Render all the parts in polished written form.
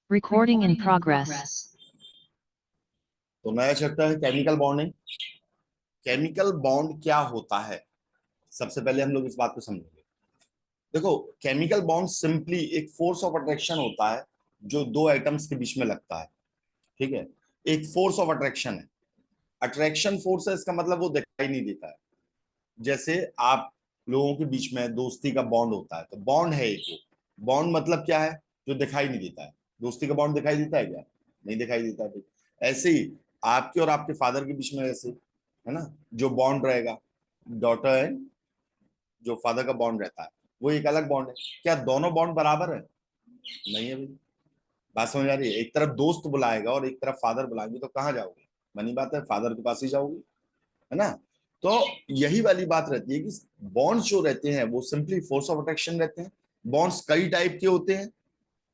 Recording in progress. तो नया chapter है केमिकल बॉन्डिंग। केमिकल बॉन्ड क्या होता है, सबसे पहले हम लोग इस बात को समझेंगे। देखो, केमिकल बॉन्ड सिंपली एक फोर्स ऑफ अट्रैक्शन होता है जो दो एटम्स के बीच में लगता है। ठीक है, एक फोर्स ऑफ अट्रैक्शन है। अट्रैक्शन फोर्स है, इसका मतलब वो दिखाई नहीं देता है। जैसे आप लोगों के बीच में दोस्ती का बॉन्ड होता है, तो बॉन्ड है एक वो। बॉन्ड मतलब क्या है? जो दिखाई नहीं देता है। दोस्ती का बॉन्ड दिखाई देता है क्या? नहीं दिखाई देता है। ऐसे ही आपके और आपके फादर के बीच में ऐसे है ना, जो बॉन्ड रहेगा, डॉटर एंड जो फादर का बॉन्ड रहता है, वो एक अलग बॉन्ड है। क्या दोनों बॉन्ड बराबर है? नहीं है भाई। बात समझ आ रही है? एक तरफ दोस्त बुलाएगा और एक तरफ फादर बुलाएंगे, तो कहाँ जाओगे? मनी बात है, फादर के पास ही जाओगे, है ना। तो यही वाली बात रहती है कि बॉन्ड्स जो रहते हैं वो सिंपली फोर्स ऑफ अट्रैक्शन रहते हैं। बॉन्ड्स कई टाइप के होते हैं।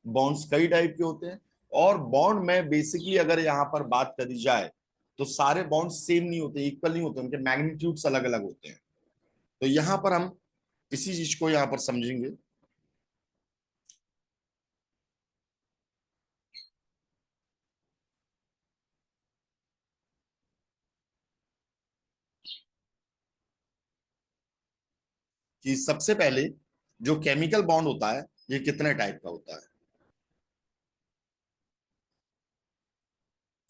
बॉन्ड्स कई टाइप के होते हैं। और बॉन्ड में बेसिकली अगर यहाँ पर बात करी जाए तो सारे बॉन्ड सेम नहीं होते, इक्वल नहीं होते, उनके मैग्नीट्यूड्स अलग अलग होते हैं। तो यहाँ पर हम इसी चीज को यहाँ पर समझेंगे। कि सबसे पहले जो केमिकल बॉन्ड होता है ये कितने टाइप का होता है।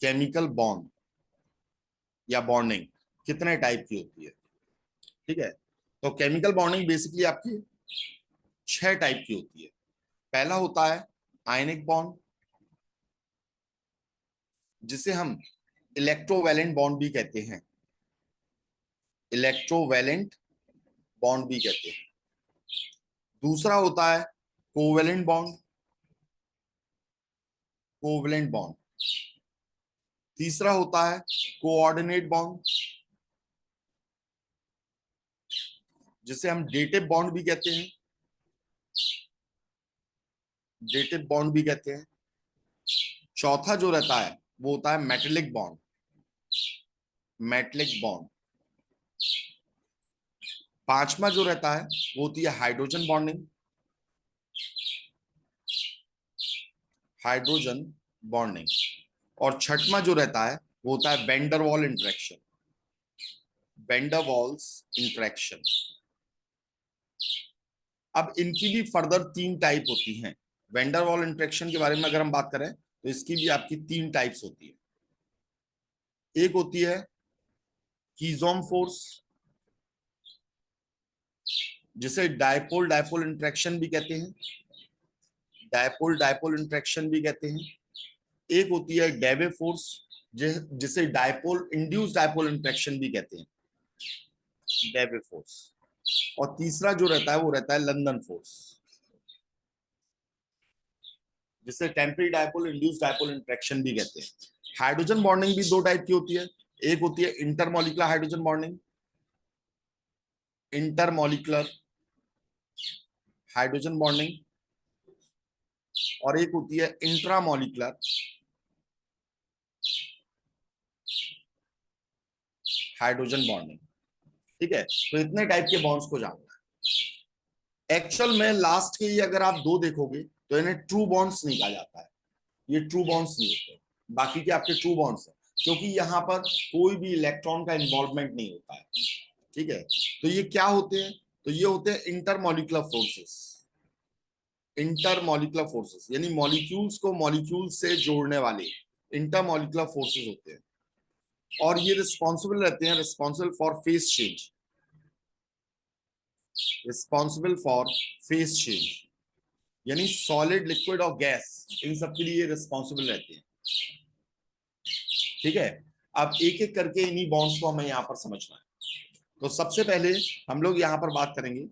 केमिकल बॉन्ड या बॉन्डिंग कितने टाइप की होती है? ठीक है, तो केमिकल बॉन्डिंग बेसिकली आपकी 6 टाइप की होती है। पहला होता है आयनिक बॉन्ड, जिसे हम इलेक्ट्रोवैलेंट बॉन्ड भी कहते हैं। इलेक्ट्रोवैलेंट बॉन्ड भी कहते हैं। दूसरा होता है कोवेलेंट बॉन्ड। Covalent bond. तीसरा होता है कोऑर्डिनेट बॉन्ड, जिसे हम डेटिव बॉन्ड भी कहते हैं। डेटिव बॉन्ड भी कहते हैं। चौथा जो रहता है वो होता है मेटेलिक बॉन्ड। Metallic bond. पांचवा जो रहता है वो होती है हाइड्रोजन बॉन्डिंग। Hydrogen bonding. और छठवां जो रहता है वो होता है वेंडरवॉल इंटरेक्शन। Van der Waals interaction. अब इनकी भी फर्दर 3 टाइप होती हैं। वेंडरवॉल इंटरेक्शन के बारे में अगर हम बात करें तो इसकी भी आपकी 3 टाइप्स होती है। एक होती है कीजोम फोर्स, जिसे डायपोल डायपोल इंटरेक्शन भी कहते हैं। डायपोल डायपोल इंटरेक्शन भी कहते हैं। एक होती है डेवे फोर्स, जिसे डायपोल इंड्यूस डायपोल इंटरेक्शन भी कहते हैं। डेवे फोर्स। और तीसरा जो रहता है वो रहता है लंदन फोर्स, जिसे temporary dipole induce dipole interaction भी कहते हैं। हाइड्रोजन बॉन्डिंग भी 2 टाइप की होती है। एक होती है intermolecular hydrogen bonding, intermolecular hydrogen bonding. और एक होती है इंट्रामॉलिकुलर हाइड्रोजन बॉन्डिंग। ठीक है, तो इतने टाइप के बॉन्ड्स को जानना है। एक्चुअल में लास्ट के ये अगर आप 2 देखोगे तो इन्हें ट्रू बॉन्ड्स नहीं कहा जाता है। ये ट्रू बॉन्ड्स नहीं होते, बाकी के आपके ट्रू बॉन्ड्स हैं, क्योंकि यहाँ पर कोई भी इलेक्ट्रॉन का इन्वॉल्वमेंट नहीं होता है। ठीक है, तो ये क्या होते हैं? तो ये होते हैं इंटरमॉलिकुलर फोर्सेस। इंटरमॉलिकुलर फोर्सेस यानी मॉलिक्यूल्स को मॉलिक्यूल्स से जोड़ने वाले इंटरमॉलिकुलर फोर्सेस होते हैं। और ये रिस्पॉन्सिबल रहते हैं, responsible for face change. Responsible for face change यानी सॉलिड लिक्विड और गैस, इन सब के लिए रिस्पॉन्सिबल रहते हैं। ठीक है, अब एक एक करके इन्हीं बॉन्ड्स को हमें यहां पर समझना है। तो सबसे पहले हम लोग यहां पर बात करेंगे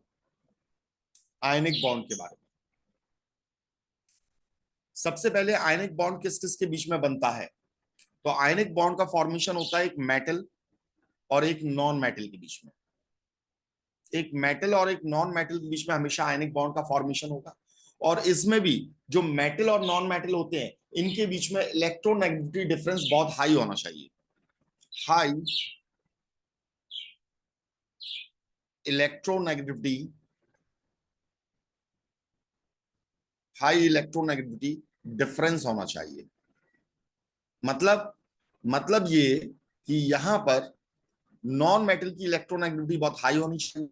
आयनिक बॉन्ड के बारे में। सबसे पहले आयनिक बॉन्ड किस किस के बीच में बनता है? तो आयनिक बॉन्ड का फॉर्मेशन होता है एक मेटल और एक नॉन मेटल के बीच में। एक मेटल और एक नॉन मेटल के बीच में हमेशा आयनिक बॉन्ड का फॉर्मेशन होगा। और इसमें भी जो मेटल और नॉन मेटल होते हैं इनके बीच में इलेक्ट्रोनेगेटिविटी डिफरेंस बहुत हाई होना चाहिए। High electronegativity, high electronegativity difference होना चाहिए। मतलब ये कि यहां पर नॉन मेटल की इलेक्ट्रोनेगेटिविटी बहुत हाई होनी चाहिए,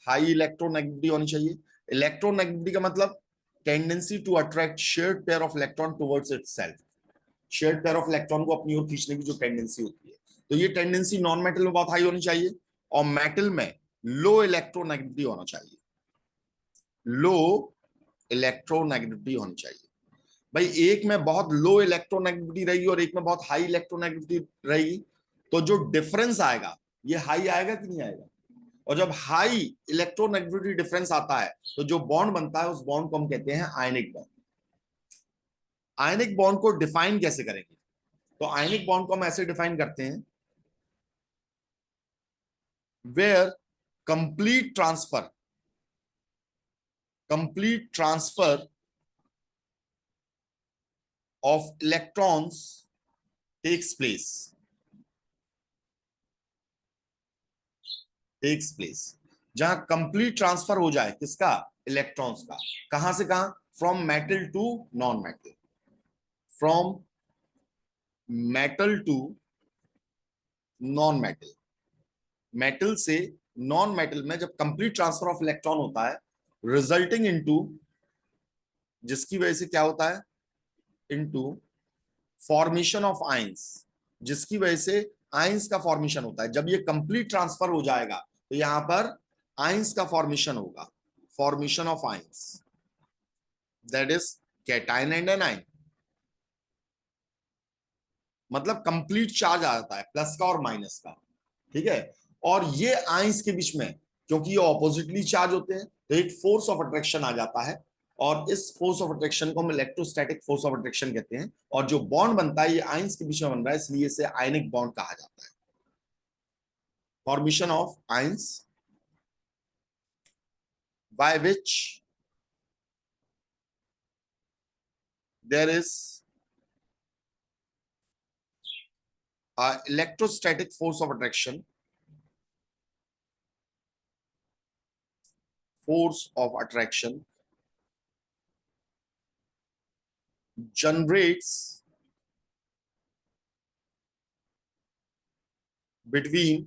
हाई इलेक्ट्रोनेगेटिविटी होनी चाहिए। इलेक्ट्रोनेगेटिविटी का मतलब tendency to attract shared pair of electron towards itself, shared pair of electron को अपनी ओर खींचने की जो टेंडेंसी होती है, तो ये टेंडेंसी नॉन मेटल में बहुत हाई होनी चाहिए। और मेटल में लो इलेक्ट्रोनेगेटिविटी होना चाहिए, लो इलेक्ट्रोनेगेटिविटी होनी चाहिए। भाई एक में बहुत लो इलेक्ट्रोनेगेटिविटी रहेगी और एक में बहुत हाई इलेक्ट्रोनेगेटिविटी रहेगी, तो जो डिफरेंस आएगा ये हाई आएगा कि नहीं आएगा? और जब हाई इलेक्ट्रोनेगेटिविटी डिफरेंस आता है तो जो बॉन्ड बनता है उस बॉन्ड को हम कहते हैं आयनिक बॉन्ड। आयनिक बॉन्ड को डिफाइन कैसे करेंगे? तो आयनिक बॉन्ड को हम ऐसे डिफाइन करते हैं, where complete transfer of electrons takes place, जहां कंप्लीट ट्रांसफर हो जाए किसका? इलेक्ट्रॉन्स का। कहां से कहां? From metal to non metal, from metal to non metal, metal से नॉन मेटल में जब कंप्लीट ट्रांसफर ऑफ इलेक्ट्रॉन होता है, रिजल्टिंग इनटू, जिसकी वजह से क्या होता है? इनटू फॉर्मेशन ऑफ आयंस, जिसकी वजह से आयंस का फॉर्मेशन होता है। जब ये कंप्लीट ट्रांसफर हो जाएगा तो यहां पर आयंस का फॉर्मेशन होगा, formation of ions, that is cation and anion. मतलब कंप्लीट चार्ज आ जाता है, प्लस का और माइनस का, ठीक है। और ये आयंस के बीच में, क्योंकि ये ऑपोजिटली चार्ज होते हैं, तो एक फोर्स ऑफ अट्रैक्शन आ जाता है, और इस फोर्स ऑफ अट्रैक्शन को हम इलेक्ट्रोस्टैटिक फोर्स ऑफ अट्रैक्शन कहते हैं। और जो बॉन्ड बनता है ये आयंस के बीच में बन रहा है, इसलिए इसे आयनिक बॉन्ड कहा जाता है। Formation of ions by which there is electrostatic force of attraction, force of attraction generates between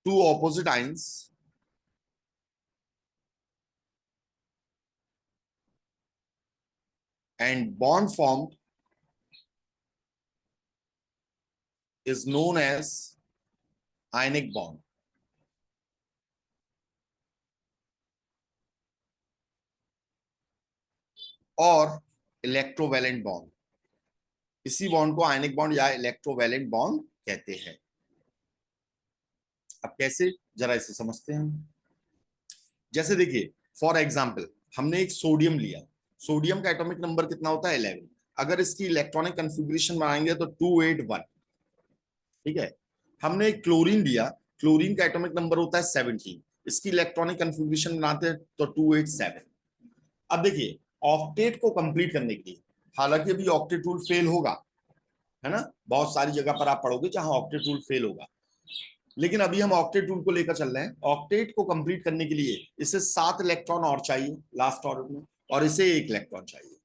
two opposite ions and bond formed is known as ionic bond. और इलेक्ट्रोवैलेंट बॉन्ड, इसी bond को ionic bond या electrovalent bond कहते हैं। अब कैसे, जरा इसे समझते हैं। जैसे देखिए, फॉर एग्जांपल हमने एक सोडियम लिया, सोडियम का एटॉमिक नंबर कितना होता है? 11। अगर इसकी इलेक्ट्रॉनिक कन्फिग्रेशन बनाएंगे तो 281, ठीक है। हमने एक क्लोरीन लिया, क्लोरीन का एटॉमिक नंबर होता है 17, इसकी इलेक्ट्रॉनिक कन्फिग्रेशन बनाते हैं तो 287। अब देखिए, ऑक्टेट को कंप्लीट करने के लिए, हालांकि अभी ऑक्टेट रूल फेल होगा, है ना, बहुत सारी जगह पर आप पढ़ोगे जहां ऑक्टेट रूल फेल होगा, लेकिन अभी हम ऑक्टेट रूल को लेकर चल रहे हैं। ऑक्टेट को कंप्लीट करने के लिए इसे 7 इलेक्ट्रॉन और चाहिए लास्ट ऑर्बिट में, और इसे 1 इलेक्ट्रॉन चाहिए।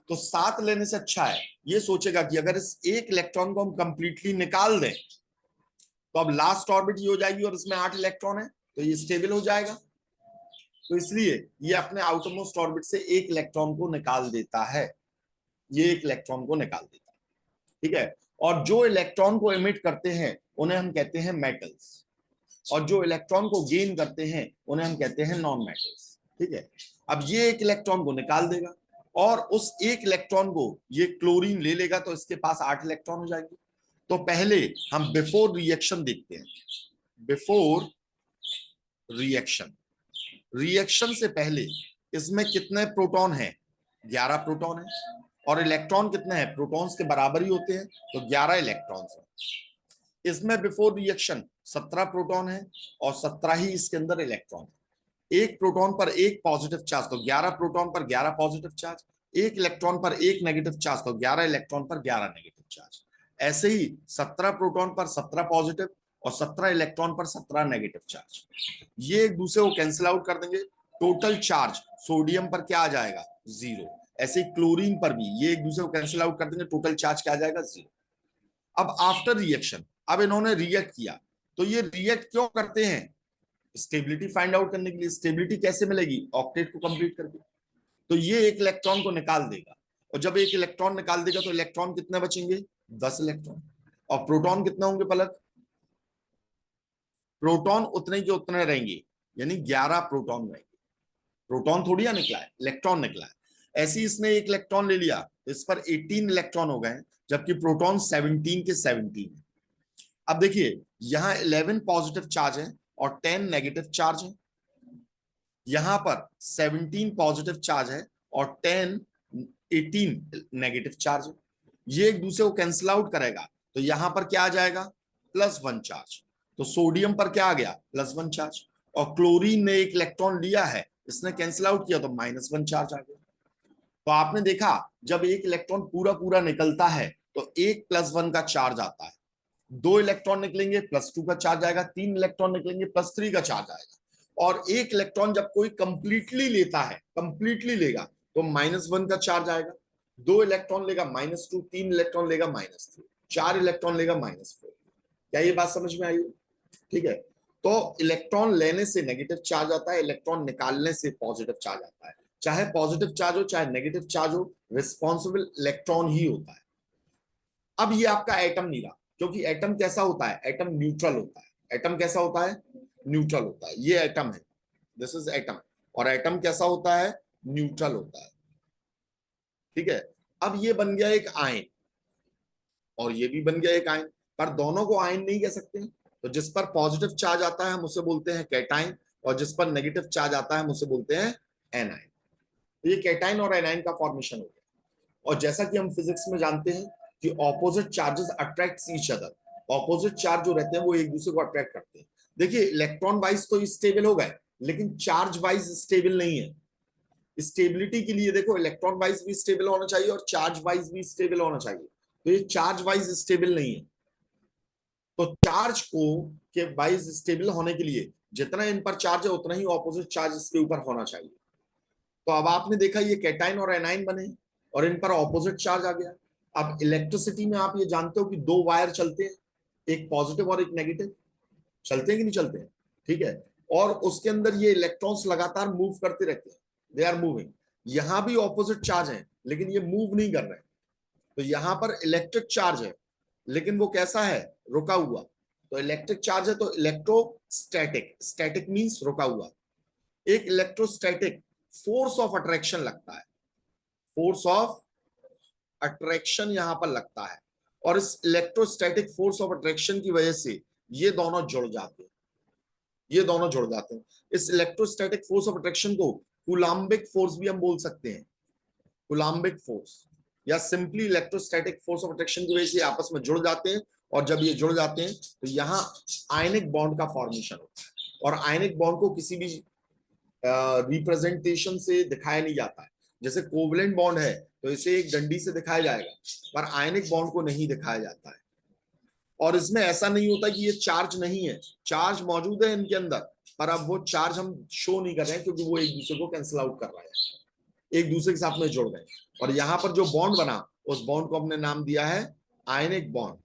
तो 7 लेने से अच्छा है ये सोचेगा कि अगर इस 1 इलेक्ट्रॉन को हम कंप्लीटली निकाल दें तो अब लास्ट ऑर्बिट ये हो जाएगी और इसमें 8 इलेक्ट्रॉन है, तो ये स्टेबल हो जाएगा। तो इसलिए ये अपने आउटरमोस्ट ऑर्बिट से 1 इलेक्ट्रॉन को निकाल देता है, ये 1 इलेक्ट्रॉन को निकाल देता है, ठीक है। और जो इलेक्ट्रॉन को इमिट करते हैं उन्हें हम कहते हैं मेटल्स, और जो इलेक्ट्रॉन को गेन करते हैं उन्हें हम कहते हैं नॉन मेटल्स, ठीक है। अब ये 1 इलेक्ट्रॉन को निकाल देगा और उस 1 इलेक्ट्रॉन को ये क्लोरीन ले लेगा, तो इसके पास 8 इलेक्ट्रॉन हो जाएंगे। तो पहले हम बिफोर रिएक्शन देखते हैं, बिफोर रिएक्शन, रिएक्शन से पहले इसमें कितने प्रोटॉन हैं? 11 प्रोटॉन है, और इलेक्ट्रॉन कितने हैं? प्रोटॉन्स के बराबर ही होते हैं, तो 11 इलेक्ट्रॉन्स हैं। इसमें बिफोर रिएक्शन 17 प्रोटॉन है और 17 ही इसके अंदर इलेक्ट्रॉन है। एक प्रोटॉन पर एक पॉजिटिव चार्ज, तो 11 प्रोटॉन पर 11 पॉजिटिव चार्ज, एक इलेक्ट्रॉन पर एक नेगेटिव चार्ज, तो 11 इलेक्ट्रॉन पर 11 नेगेटिव चार्ज। ऐसे ही 17 प्रोटॉन पर 17 पॉजिटिव और 17 इलेक्ट्रॉन पर 17 नेगेटिव चार्ज, ये एक दूसरे को कैंसिल आउट कर देंगे टोटल चार्ज सोडियम पर क्या आ जाएगा, जीरो। ऐसे क्लोरीन पर भी ये एक दूसरे को कैंसिल आउट कर देंगे, टोटल चार्ज क्या आ जाएगा, जीरो। अब आफ्टर रिएक्शन, अब इन्होंने रिएक्ट किया, तो ये रिएक्ट क्यों करते हैं, स्टेबिलिटी फाइंड आउट करने के लिए। स्टेबिलिटी कैसे मिलेगी, ऑक्टेट को कंप्लीट करके। तो ये एक इलेक्ट्रॉन को निकाल देगा, और जब एक इलेक्ट्रॉन निकाल देगा तो इलेक्ट्रॉन कितने बचेंगे, 10 इलेक्ट्रॉन। और प्रोटॉन कितने होंगे पलक, प्रोटॉन उतने के उतने रहेंगे, यानी 11 प्रोटॉन रहेंगे। प्रोटॉन थोड़ी ना निकला है, इलेक्ट्रॉन निकला है। ऐसे ही इसने एक इलेक्ट्रॉन ले लिया तो इस पर 18 इलेक्ट्रॉन हो गए, जबकि प्रोटॉन 17 के 17 है। अब देखिए यहां 11 पॉजिटिव चार्ज है और 10 नेगेटिव चार्ज है, यहां पर 17 पॉजिटिव चार्ज है और 18 नेगेटिव चार्ज है। ये एक दूसरे को कैंसिल आउट करेगा, तो यहां पर क्या आ जाएगा, +1 चार्ज। तो सोडियम पर क्या आ गया, +1 चार्ज। और क्लोरीन ने एक इलेक्ट्रॉन लिया है, इसने कैंसिल आउट किया तो -1 चार्ज आ गया। तो आपने देखा जब एक इलेक्ट्रॉन पूरा पूरा निकलता है तो एक +1 का चार्ज आता है, 2 इलेक्ट्रॉन निकलेंगे +2 का चार्ज आएगा, 3 इलेक्ट्रॉन निकलेंगे +3 का चार्ज आएगा। और एक इलेक्ट्रॉन जब कोई कंप्लीटली लेता है, कंप्लीटली लेगा तो -1 का चार्ज आएगा, 2 इलेक्ट्रॉन लेगा -2, 3 इलेक्ट्रॉन लेगा -3, 4 इलेक्ट्रॉन लेगा -4। क्या ये बात समझ में आई, ठीक है। तो इलेक्ट्रॉन लेने से नेगेटिव चार्ज आता है, इलेक्ट्रॉन निकालने से पॉजिटिव चार्ज आता है। चाहे पॉजिटिव चार्ज हो चाहे नेगेटिव चार्ज हो, रिस्पॉन्सिबल इलेक्ट्रॉन ही होता है। अब ये आपका एटम नहीं रहा, क्योंकि एटम कैसा होता है, एटम न्यूट्रल होता है। एटम कैसा होता है, न्यूट्रल होता है। ये एटम है, दिस इज एटम। और एटम कैसा होता है, न्यूट्रल होता है, ठीक है। अब ये बन गया एक आयन, और ये भी बन गया एक आयन, पर दोनों को आयन नहीं कह सकते। तो जिस पर पॉजिटिव चार्ज आता है हम उसे बोलते हैं कैटाइन, और जिस पर नेगेटिव चार्ज आता है हम उसे बोलते हैं एनाइन। तो ये कैटाइन और एनाइन का फॉर्मेशन हो गया। और जैसा कि हम फिजिक्स में जानते हैं कि opposite charges attract each other, opposite charge जो रहते हैं वो एक दूसरे को अट्रैक्ट करते हैं। देखिए इलेक्ट्रॉन वाइज तो स्टेबल हो गए, लेकिन चार्ज वाइज स्टेबल नहीं है। स्टेबिलिटी के लिए देखो इलेक्ट्रॉन वाइज भी स्टेबल होना चाहिए और चार्ज वाइज भी स्टेबल होना चाहिए, तो ये चार्ज वाइज स्टेबल नहीं है। तो चार्ज को के वाइज स्टेबल होने के लिए जितना इन पर चार्ज है उतना ही ऑपोजिट चार्ज इसके ऊपर होना चाहिए। तो अब आपने देखा ये कैटाइन और एनाइन बने और इन पर ऑपोजिट चार्ज आ गया। अब इलेक्ट्रिसिटी में आप ये जानते हो कि 2 वायर चलते हैं, एक पॉजिटिव और एक नेगेटिव, चलते हैं कि नहीं चलते हैं, ठीक है। और उसके अंदर ये इलेक्ट्रॉन्स लगातार मूव करते रहते हैं, दे आर मूविंग। यहां भी ऑपोजिट चार्ज है लेकिन ये मूव नहीं कर रहे हैं। तो यहां पर इलेक्ट्रिक चार्ज है लेकिन वो कैसा है, रुका हुआ। तो इलेक्ट्रिक चार्ज है तो इलेक्ट्रोस्टैटिक, स्टैटिक मींस रुका हुआ। एक इलेक्ट्रोस्टैटिक फोर्स ऑफ अट्रैक्शन लगता है, फोर्स ऑफ अट्रैक्शन यहां पर लगता है, और इस इलेक्ट्रोस्टैटिक फोर्स ऑफ अट्रैक्शन की वजह से ये दोनों जुड़ जाते हैं, ये दोनों जुड़ जाते हैं। इस इलेक्ट्रोस्टैटिक फोर्स ऑफ अट्रैक्शन को कूलाम्बिक फोर्स भी हम बोल सकते हैं, कूलाम्बिक फोर्स, या simply electrostatic force of attraction की वजह से आपस में जुड़ जाते हैं। और जब ये जुड़ जाते हैं तो यहाँ आयनिक बॉन्ड का फॉर्मेशन होता है, और आयनिक बॉन्ड को किसी भी रिप्रेजेंटेशन से दिखाया नहीं जाता है। जैसे कोवलेंट बॉन्ड है तो इसे एक डंडी से दिखाया जाएगा, पर आयनिक बॉन्ड को नहीं दिखाया जाता है। और इसमें ऐसा नहीं होता कि ये चार्ज नहीं है, चार्ज मौजूद है इनके अंदर, पर अब वो चार्ज हम शो नहीं कर रहे हैं क्योंकि वो एक दूसरे को कैंसिल आउट कर रहा है, एक दूसरे के साथ में जुड़ गए। और यहां पर जो बॉन्ड बना उस बॉन्ड को हमने नाम दिया है आयनिक बॉन्ड,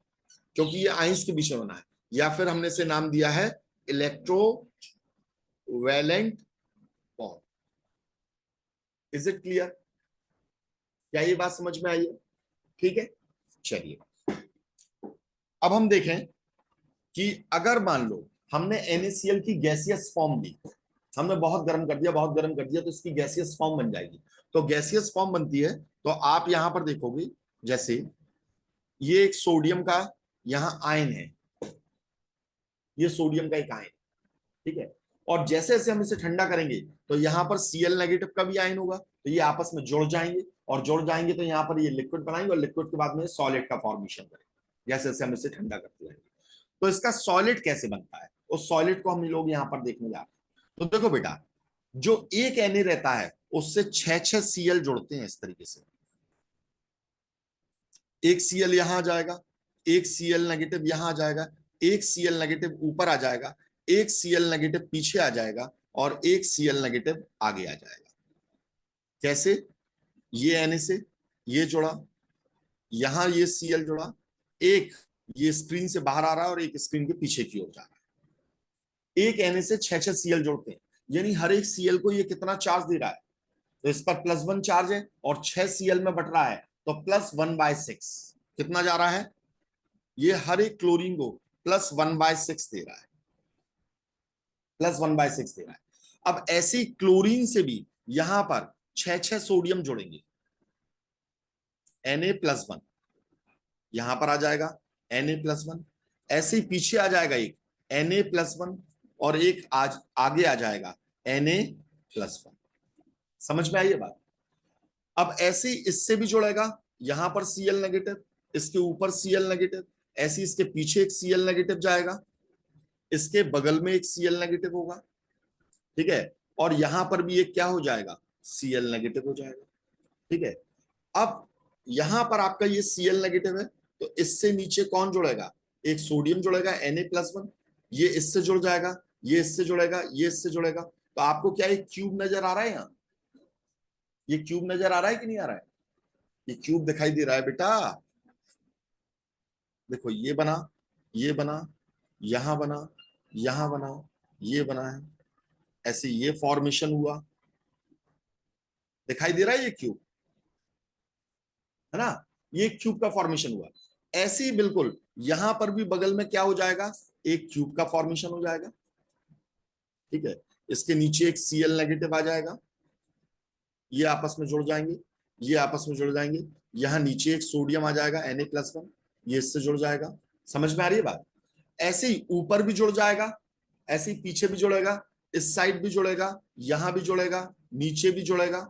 क्योंकि ये आइंस के बीच में बना है। या फिर हमने इसे नाम दिया है electrovalent bond. Is it clear, क्या ये बात समझ में आई है, ठीक है। चलिए अब हम देखें कि अगर मान लो हमने NaCl की गैसियस फॉर्म ली, हमने बहुत गर्म कर दिया, बहुत गर्म कर दिया तो इसकी गैसियस फॉर्म बन जाएगी। तो गैसियस फॉर्म बनती है तो आप यहां पर देखोगे जैसे ये एक सोडियम का यहां आयन है, ये सोडियम का एक आयन, ठीक है। और जैसे जैसे हम इसे ठंडा करेंगे तो यहाँ पर Cl नेगेटिव का भी आयन होगा, तो ये आपस में जुड़ जाएंगे, और जुड़ जाएंगे तो यहाँ पर ये लिक्विड बनाएंगे, और लिक्विड के बाद में सॉलिड का फॉर्मेशन करेंगे जैसे जैसे हम इसे ठंडा करते जाएंगे। तो इसका सॉलिड कैसे बनता है, उस सॉलिड को हम लोग यहाँ पर देखने जा रहे हैं। तो देखो बेटा, जो एक Na रहता है उससे 6 Cl जुड़ते हैं इस तरीके से, एक Cl यहां आ जाएगा, एक Cl नेगेटिव यहां आ जाएगा, एक Cl नेगेटिव ऊपर आ जाएगा, एक Cl नेगेटिव पीछे आ जाएगा, और एक Cl नेगेटिव आगे आ जाएगा। कैसे? ये Na से ये जुड़ा, यहां ये Cl जुड़ा, एक ये स्क्रीन से बाहर आ रहा है और एक स्क्रीन के पीछे की ओर जा रहा है। एक Na से 6 Cl जुड़ते हैं, यानी हर एक Cl को ये कितना चार्ज दे रहा है? तो इस पर +1 चार्ज है और 6 Cl में बट रहा है, तो +1/6 कितना जा रहा है? ये हर एक क्लोरीन को +1/6 दे रहा है, +1/6 दे रहा है। अब ऐसी क्लोरीन से भी यहां पर 6 सोडियम जुड़ेंगे, Na+1 यहां पर आ जाएगा, Na+1, ऐसे ही पीछे आ जाएगा एक Na+1 और एक आज आगे आ जाएगा Na+1। समझ में आई ये बात? अब ऐसे ही इससे भी जुड़ेगा, यहां पर Cl नेगेटिव, इसके ऊपर Cl नेगेटिव, ऐसे इसके पीछे एक Cl नेगेटिव जाएगा, इसके बगल में एक Cl नेगेटिव होगा, ठीक है, और यहां पर भी एक क्या हो जाएगा? Cl नेगेटिव हो जाएगा, ठीक है। अब यहां पर आपका ये Cl नेगेटिव है, तो इससे नीचे कौन जुड़ेगा? एक सोडियम जुड़ेगा Na+1, ये इससे जुड़ जाएगा, ये इससे जुड़ेगा, ये इससे जुड़ेगा, तो आपको क्या एक क्यूब नजर आ रहा है? यहां ये क्यूब नजर आ रहा है कि नहीं आ रहा है? ये क्यूब दिखाई दे रहा है बेटा। देखो ये बना, ये बना, यहां बना, यहां बना, ये बना है, ऐसे ये फॉर्मेशन हुआ, दिखाई दे रहा है ये क्यूब, है ना? ये क्यूब का फॉर्मेशन हुआ। ऐसे ही बिल्कुल यहां पर भी बगल में क्या हो जाएगा? एक क्यूब का फॉर्मेशन हो जाएगा, ठीक है। इसके नीचे एक Cl नेगेटिव आ जाएगा, ये आपस में जुड़ जाएंगे, ये आपस में जुड़ जाएंगे, यहां नीचे एक सोडियम आ जाएगा Na+1, ये इससे जुड़ जाएगा। समझ में आ रही है बात? ऐसे ही ऊपर भी जुड़ जाएगा, ऐसे ही पीछे भी जुड़ेगा, इस साइड भी जुड़ेगा, यहां भी जुड़ेगा, नीचे भी जुड़ेगा,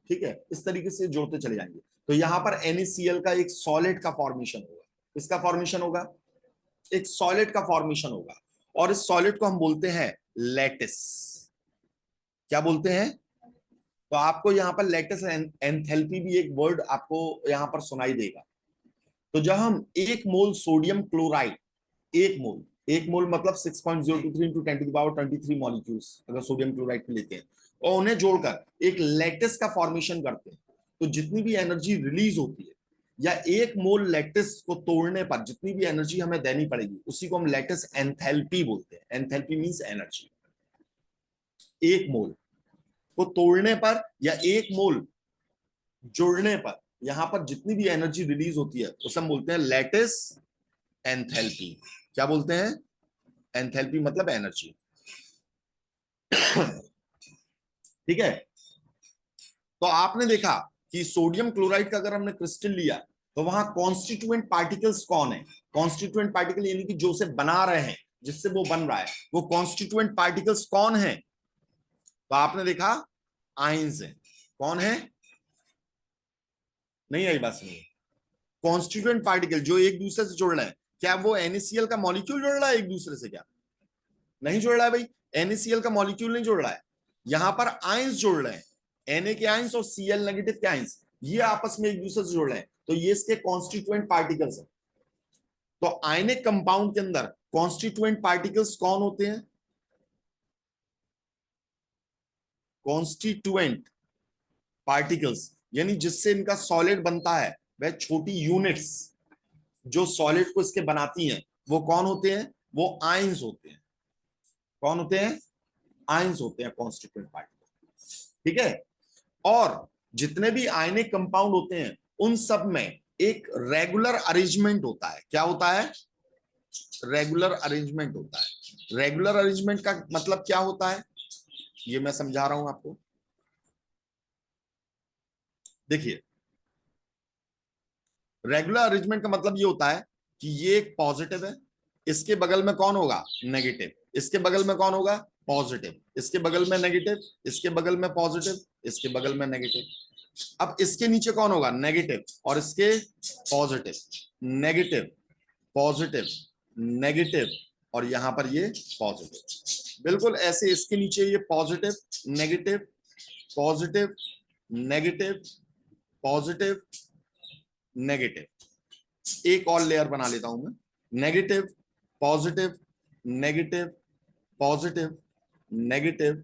ठीक है। इस तरीके से जोड़ते चले जाएंगे, तो यहां पर NaCl का एक सॉलिड का फॉर्मेशन होगा। इसका फॉर्मेशन होगा, एक सॉलिड का फॉर्मेशन होगा, और इस सॉलिड को हम बोलते हैं लैटिस। क्या बोलते हैं? तो आपको यहाँ पर लैटिस एंथैल्पी भी एक वर्ड आपको यहाँ पर सुनाई देगा। तो जब हम 1 मोल सोडियम क्लोराइड, 1 मोल, 1 मोल मतलब 6.023 इंटू 10⁻23 मॉलिक्यूल्स अगर सोडियम क्लोराइड के लेते हैं, और उन्हें जोड़कर एक लैटिस का फॉर्मेशन करते हैं, तो जितनी भी एनर्जी रिलीज होती है, या 1 मोल लैटिस को तोड़ने पर जितनी भी एनर्जी हमें देनी पड़ेगी, उसी को हम लैटिस एंथैल्पी बोलते हैं। Enthalpy means energy. 1 मोल को तोड़ने पर या 1 मोल जुड़ने पर यहां पर जितनी भी एनर्जी रिलीज होती है, उसे हम बोलते हैं लैटिस एंथैल्पी। क्या बोलते हैं? एंथैल्पी मतलब एनर्जी, ठीक है। तो आपने देखा कि सोडियम क्लोराइड का अगर हमने क्रिस्टल लिया, तो वहां कॉन्स्टिट्यूएंट पार्टिकल्स कौन है? कॉन्स्टिट्यूएंट पार्टिकल यानी कि जो उसे बना रहे हैं, जिससे वो बन रहा है, वो कॉन्स्टिट्यूएंट पार्टिकल्स कौन है? तो आपने देखा आयंस है। कौन है? नहीं आई बात सुनिए। कॉन्स्टिट्यूएंट पार्टिकल जो एक दूसरे से जुड़ रहे हैं, क्या वो NaCl का मॉलिक्यूल जुड़ रहा है एक दूसरे से? क्या नहीं जुड़ रहा है भाई? NaCl का मॉलिक्यूल नहीं जुड़ रहा है, यहां पर आयंस जुड़ रहे हैं, Na के आयंस और Cl नेगेटिव के आयंस, ये आपस में एक दूसरे से जुड़ रहे हैं, तो ये इसके कॉन्स्टिट्यूएंट पार्टिकल्स हैं। तो आयनिक कंपाउंड के अंदर कॉन्स्टिट्यूएंट पार्टिकल्स कौन होते हैं? कॉन्स्टिट्यूएंट पार्टिकल्स यानी जिससे इनका सॉलिड बनता है, वह छोटी यूनिट्स जो सॉलिड को इसके बनाती हैं, वो कौन होते हैं? वो आयंस होते हैं। कौन होते हैं? आयंस होते हैं कॉन्स्टिट्यूएंट पार्टिकल, ठीक है। और जितने भी आयनिक कंपाउंड होते हैं, उन सब में एक रेगुलर अरेंजमेंट होता है। क्या होता है? रेगुलर अरेंजमेंट होता है। रेगुलर अरेंजमेंट का मतलब क्या होता है, ये मैं समझा रहा हूं आपको। देखिए, रेगुलर अरेंजमेंट का मतलब ये होता है कि ये एक पॉजिटिव है, इसके बगल में कौन होगा? नेगेटिव, इसके बगल में कौन होगा? पॉजिटिव, इसके बगल में नेगेटिव, इसके बगल में पॉजिटिव, इसके बगल में नेगेटिव। अब इसके नीचे कौन होगा? नेगेटिव, और इसके पॉजिटिव, नेगेटिव, पॉजिटिव, नेगेटिव, और यहां पर ये पॉजिटिव। बिल्कुल ऐसे इसके नीचे ये positive, negative, positive, negative, positive, negative. एक और लेयर बना लेता हूं मैं, negative, positive, negative, positive, negative,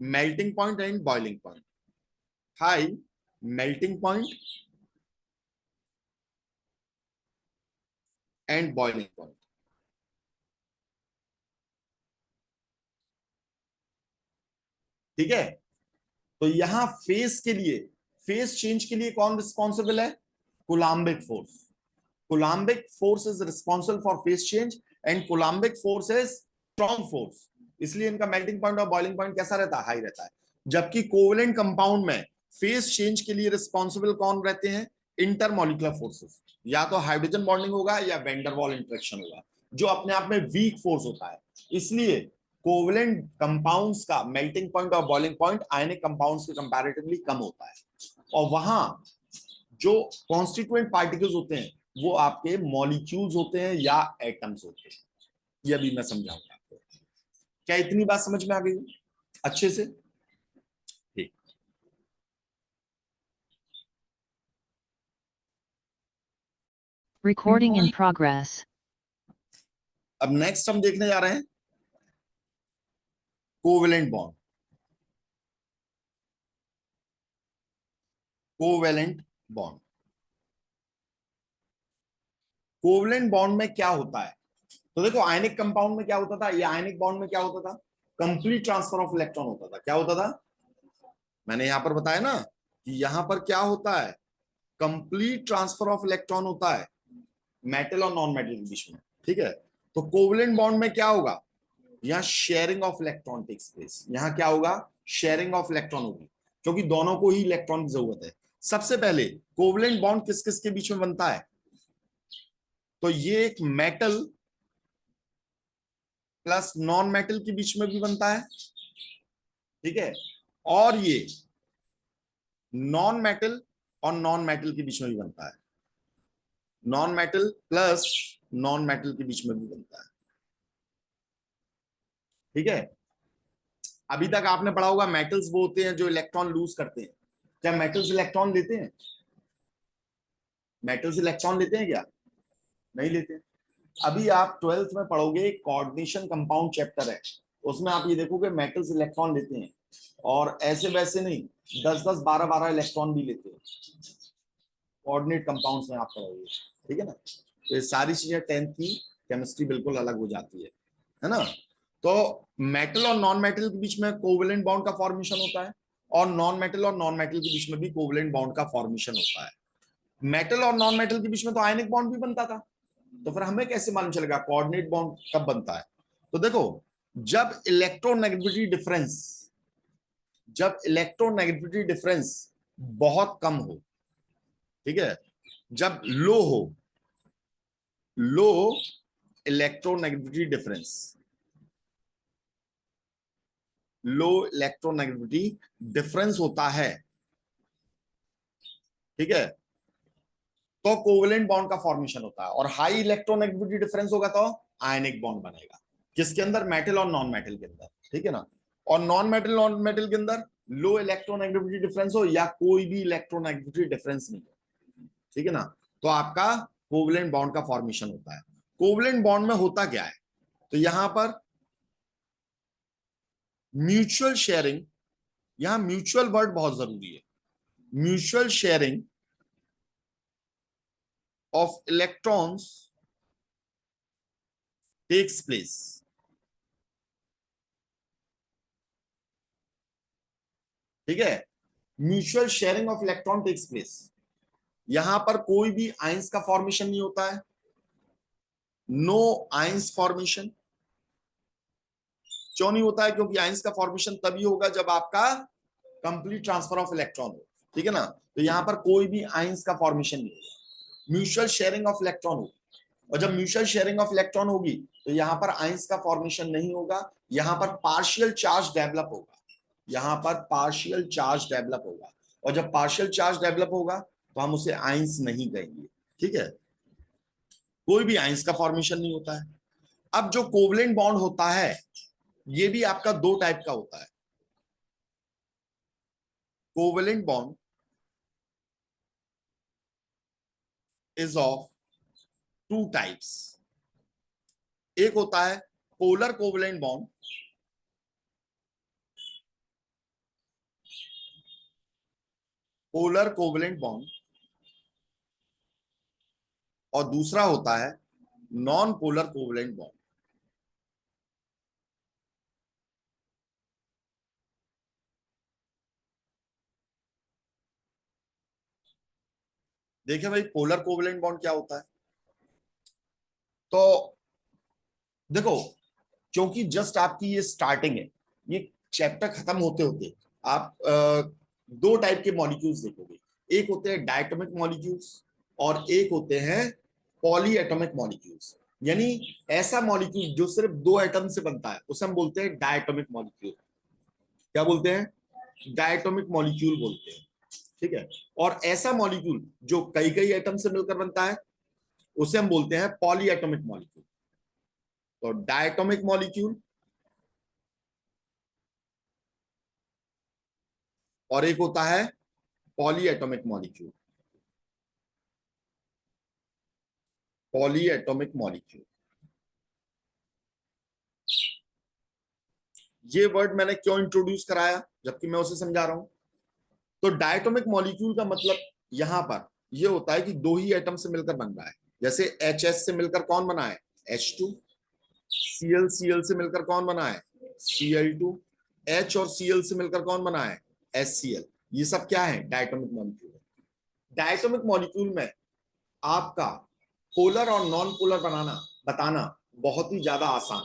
melting point and boiling point, high melting point and boiling point. ठीक है, तो यहां फेस के लिए, फेस चेंज के लिए कौन रिस्पॉन्सिबल है? Coulombic force. Coulombic force is responsible for face change and coulombic force is strong force. इसलिए इनका मेल्टिंग पॉइंट और बॉइलिंग पॉइंट कैसा रहता है? हाई रहता है। जबकि कोवेलेंट कंपाउंड में फेस चेंज के लिए रिस्पॉन्सिबल कौन रहते हैं? Intermolecular forces. या तो हाइड्रोजन बॉन्डिंग होगा या वेंडरवॉल इंटरेक्शन होगा, जो अपने आप में वीक फोर्स होता है। इसलिए कोवेलेंट कंपाउंड्स का मेल्टिंग पॉइंट और बॉइलिंग पॉइंट आयनिक कंपाउंड्स के कंपैरेटिवली कम होता है। और वहां जो कॉन्स्टिट्यूएंट पार्टिकल्स होते हैं वो आपके मॉलिक्यूल्स होते हैं या एटम्स होते हैं। ये अभी मैं समझाऊंगा आपको। क्या इतनी बात समझ में आ गई अच्छे से? ठीक। Recording in progress. अब नेक्स्ट हम देखने जा रहे हैं covalent bond. Covalent bond, covalent bond में क्या होता है? तो देखो आयनिक कंपाउंड में क्या होता था, या आयनिक बॉन्ड में क्या होता था? कंप्लीट ट्रांसफर ऑफ इलेक्ट्रॉन होता था। क्या होता था? मैंने यहां पर बताया ना कि यहां पर क्या होता है? कंप्लीट ट्रांसफर ऑफ इलेक्ट्रॉन होता है मेटल और नॉन मेटल के बीच में। ठीक है, तो कोवेलेंट बॉन्ड में क्या होगा? यहाँ sharing of electron takes place. यहाँ क्या होगा? शेयरिंग ऑफ इलेक्ट्रॉन होगी, क्योंकि दोनों को ही इलेक्ट्रॉन की जरूरत है। सबसे पहले कोवेलेंट बॉन्ड किस किस के बीच में बनता है? तो ये एक मेटल प्लस नॉन मेटल के बीच में भी बनता है। ठीक है, और ये नॉन मेटल और नॉन मेटल के बीच में भी बनता है। Non metal plus non metal के बीच में भी बनता है। ठीक है, अभी तक आपने पढ़ा होगा मेटल्स वो होते हैं जो इलेक्ट्रॉन लूज करते हैं। क्या मेटल्स इलेक्ट्रॉन लेते हैं? मेटल्स इलेक्ट्रॉन लेते हैं क्या? नहीं लेते हैं। अभी आप ट्वेल्थ में पढ़ोगे, कोऑर्डिनेशन कंपाउंड चैप्टर है, उसमें आप ये देखोगे मेटल्स इलेक्ट्रॉन लेते हैं, और ऐसे वैसे नहीं, 10-10 12-12 इलेक्ट्रॉन भी लेते हैं कोऑर्डिनेट कंपाउंड्स में आप पढ़ोगे। ठीक है ना, तो ये सारी चीजें 10th की केमिस्ट्री बिल्कुल अलग हो जाती है ना। तो मेटल और नॉन मेटल के बीच में कोवेलेंट बॉन्ड का फॉर्मेशन होता है, और नॉन मेटल और नॉन मेटल के बीच में भी कोवेलेंट बॉन्ड का फॉर्मेशन होता है। मेटल और नॉन मेटल के बीच में तो आयनिक बॉन्ड भी बनता था, तो फिर हमें कैसे मालूम चलेगा कोऑर्डिनेट बॉन्ड कब बनता है? तो देखो, जब इलेक्ट्रोनेगेटिविटी डिफरेंस, जब इलेक्ट्रोनेगेटिविटी डिफरेंस बहुत कम हो, ठीक है, जब लो हो, लो इलेक्ट्रोनेगेटिविटी डिफरेंस, लो इलेक्ट्रोनेगेटिविटी डिफरेंस होता है, ठीक है, तो कोवेलेंट बॉन्ड का फॉर्मेशन होता है। और हाई इलेक्ट्रोनेगेटिविटी डिफरेंस होगा तो आयनिक बॉन्ड बनेगा। किसके अंदर? मेटल और नॉन मेटल के अंदर। ठीक है ना, और नॉन मेटल के अंदर लो इलेक्ट्रोनेगेटिविटी डिफरेंस हो या कोई भी इलेक्ट्रोनेगेटिविटी डिफरेंस नहीं हो, ठीक है ना, तो आपका कोवेलेंट बॉन्ड का फॉर्मेशन होता है। कोवेलेंट बॉन्ड में होता क्या है? तो यहां पर म्यूचुअल शेयरिंग, यहां म्यूचुअल वर्ड बहुत जरूरी है। Mutual sharing of electrons takes place. ठीक है, mutual sharing of electron takes place. यहां पर कोई भी आइंस का फॉर्मेशन नहीं होता है, नो आइंस फॉर्मेशन। क्यों नहीं होता है? क्योंकि आइंस का फॉर्मेशन तभी होगा जब आपका कंप्लीट ट्रांसफर ऑफ इलेक्ट्रॉन हो। ठीक है ना, तो यहां पर कोई भी आइंस का फॉर्मेशन नहीं होगा, म्यूचुअल शेयरिंग ऑफ इलेक्ट्रॉन होगी। और जब म्यूचुअल शेयरिंग ऑफ इलेक्ट्रॉन होगी तो यहां पर आइंस का फॉर्मेशन नहीं होगा, यहां पर पार्शियल चार्ज डेवलप होगा, यहां पर पार्शियल चार्ज डेवलप होगा। और जब पार्शियल चार्ज डेवलप होगा तो हम उसे आइंस नहीं कहेंगे। ठीक है, कोई भी आइंस का फॉर्मेशन नहीं होता है। अब जो कोवलेंट बॉन्ड होता है ये भी आपका दो टाइप का होता है। Covalent bond is of two types. एक होता है polar covalent bond, polar covalent bond और दूसरा होता है नॉन पोलर कोवलेंट बॉन्ड। देखिए भाई, पोलर कोवलेंट बॉन्ड क्या होता है? तो देखो, क्योंकि जस्ट आपकी ये स्टार्टिंग है, ये चैप्टर खत्म होते होते आप दो टाइप के मॉलिक्यूल्स देखोगे। एक होते हैं डायटोमिक मॉलिक्यूल्स और एक होते हैं पॉली एटॉमिक मॉलिक्यूल्स। यानी ऐसा मॉलिक्यूल जो सिर्फ दो एटम से बनता है उसे हम बोलते हैं डायटोमिक मॉलिक्यूल। क्या बोलते हैं? डायटोमिक मॉलिक्यूल बोलते हैं। ठीक है। और ऐसा मॉलिक्यूल जो कई कई एटम से मिलकर बनता है उसे हम बोलते हैं पॉली एटॉमिक मॉलिक्यूल। तो डायटोमिक मॉलिक्यूल और एक होता है poly atomic molecule. Poly atomic molecule, ये वर्ड मैंने क्यों इंट्रोड्यूस कराया जबकि मैं उसे समझा रहा हूं? तो डायटोमिक मॉलिक्यूल का मतलब यहां पर ये होता है कि दो ही एटम से मिलकर बन रहा है। जैसे एच एस से मिलकर कौन बना है? H2। Cl से मिलकर कौन बना है? Cl2। H और Cl से मिलकर कौन बना है? HCl। ये सब क्या है? डायटोमिक मॉलिक्यूल है। डायटोमिक मॉलिक्यूल में आपका पोलर और नॉन पोलर बताना बहुत ही ज्यादा आसान,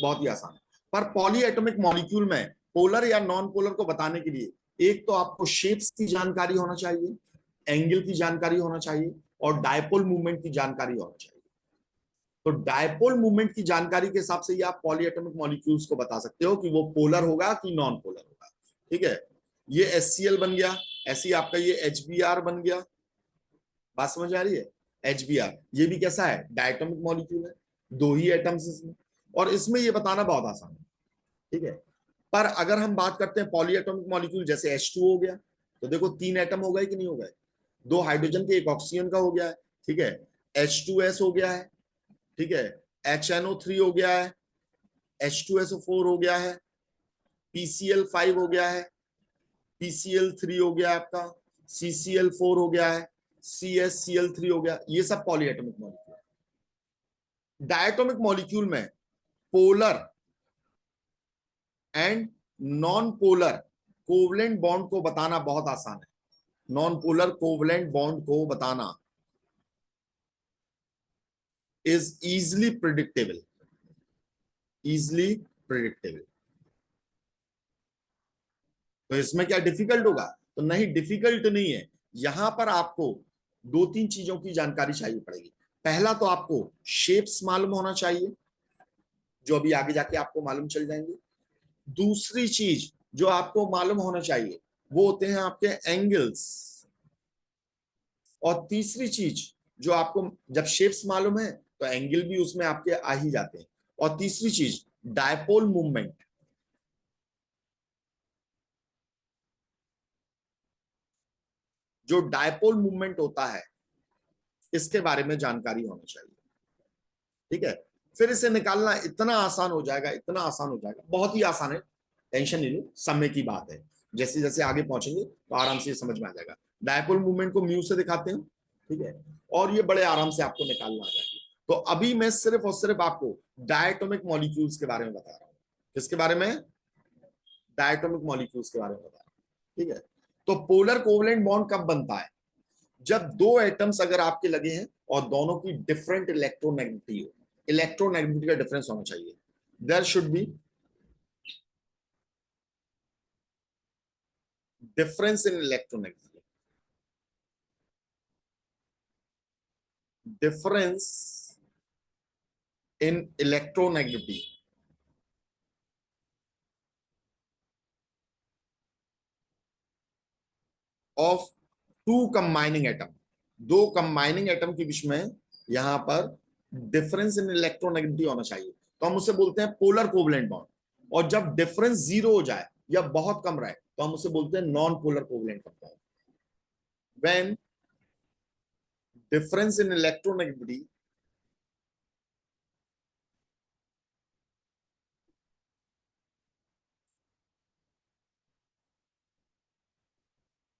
बहुत ही आसान है। पर पॉली एटॉमिक मॉलिक्यूल में पोलर या नॉन पोलर को बताने के लिए एक तो आपको शेप्स की जानकारी होना चाहिए, एंगल की जानकारी होना चाहिए और डायपोल मूवमेंट की जानकारी होना चाहिए। तो डायपोल मूवमेंट की जानकारी के हिसाब से ही आप पॉली एटॉमिक मॉलिक्यूल्स को बता सकते हो कि वो पोलर होगा कि नॉन पोलर होगा। ठीक है। ये HCl बन गया, ऐसे ही आपका ये HBr बन गया। बात समझ आ रही है? HBr ये भी कैसा है? डायटोमिक मॉलिक्यूल है, दो ही एटम्स इसमें, और इसमें ये बताना बहुत आसान है। ठीक है। पर अगर हम बात करते हैं पॉली एटॉमिक मॉलिक्यूल, जैसे H2 हो गया, तो देखो तीन एटम हो गए कि नहीं हो गए? दो हाइड्रोजन के एक ऑक्सीजन का हो गया है। ठीक है। H2S हो गया है। ठीक है। HNO3 हो गया है। H2SO4 हो गया है। PCl5 हो गया है। PCl3 हो गया आपका। CCl4 हो गया है। CsCl3 हो गया। ये सब पॉलीएटॉमिक मॉलिक्यूल। डायटोमिक मॉलिक्यूल में polar and non polar covalent bond को बताना बहुत आसान है। नॉन पोलर कोवलेंट बॉन्ड को बताना is easily predictable. Easily predictable. तो इसमें क्या डिफिकल्ट होगा? तो नहीं, डिफिकल्ट नहीं है। यहां पर आपको दो तीन चीजों की जानकारी चाहिए पड़ेगी। पहला तो आपको शेप्स मालूम होना चाहिए, जो अभी आगे जाके आपको मालूम चल जाएंगे। दूसरी चीज जो आपको मालूम होना चाहिए वो होते हैं आपके एंगल्स। और तीसरी चीज जो आपको, जब शेप्स मालूम है तो एंगल भी उसमें आपके आ ही जाते हैं। और तीसरी चीज डायपोल मूवमेंट। जो डायपोल मूवमेंट होता है इसके बारे में जानकारी होनी चाहिए। ठीक है। फिर इसे निकालना इतना आसान हो जाएगा, इतना आसान हो जाएगा, बहुत ही आसान है। टेंशन नहीं लो, समय की बात है। जैसे जैसे आगे पहुंचेंगे तो आराम से समझ में आ जाएगा। डायपोल मूवमेंट को म्यू से दिखाते हैं। ठीक है। और ये बड़े आराम से आपको निकालना आ जाएगी। तो अभी मैं सिर्फ और सिर्फ आपको डायटोमिक मॉलिक्यूल्स के बारे में बता रहा हूँ। किसके बारे में? डायटोमिक मॉलिक्यूल्स के बारे में बता रहा हूँ। ठीक है। तो पोलर कोवलेंट बॉन्ड कब बनता है? जब दो एटम्स अगर आपके लगे हैं और दोनों की डिफरेंट इलेक्ट्रोनेगेटिविटी हो। इलेक्ट्रोनेगेटिविटी का डिफरेंस होना चाहिए। There should be difference in electronegativity. Difference in electronegativity of two combining atom. दो कंबाइनिंग एटम के बीच में यहां पर डिफरेंस इन इलेक्ट्रोनेगेटिविटी होना चाहिए, तो हम उसे बोलते हैं पोलर कोवलेंट बॉन्ड। और जब डिफरेंस जीरो हो जाए या बहुत कम रहे तो हम उसे बोलते हैं non polar covalent bond. When difference in electronegativity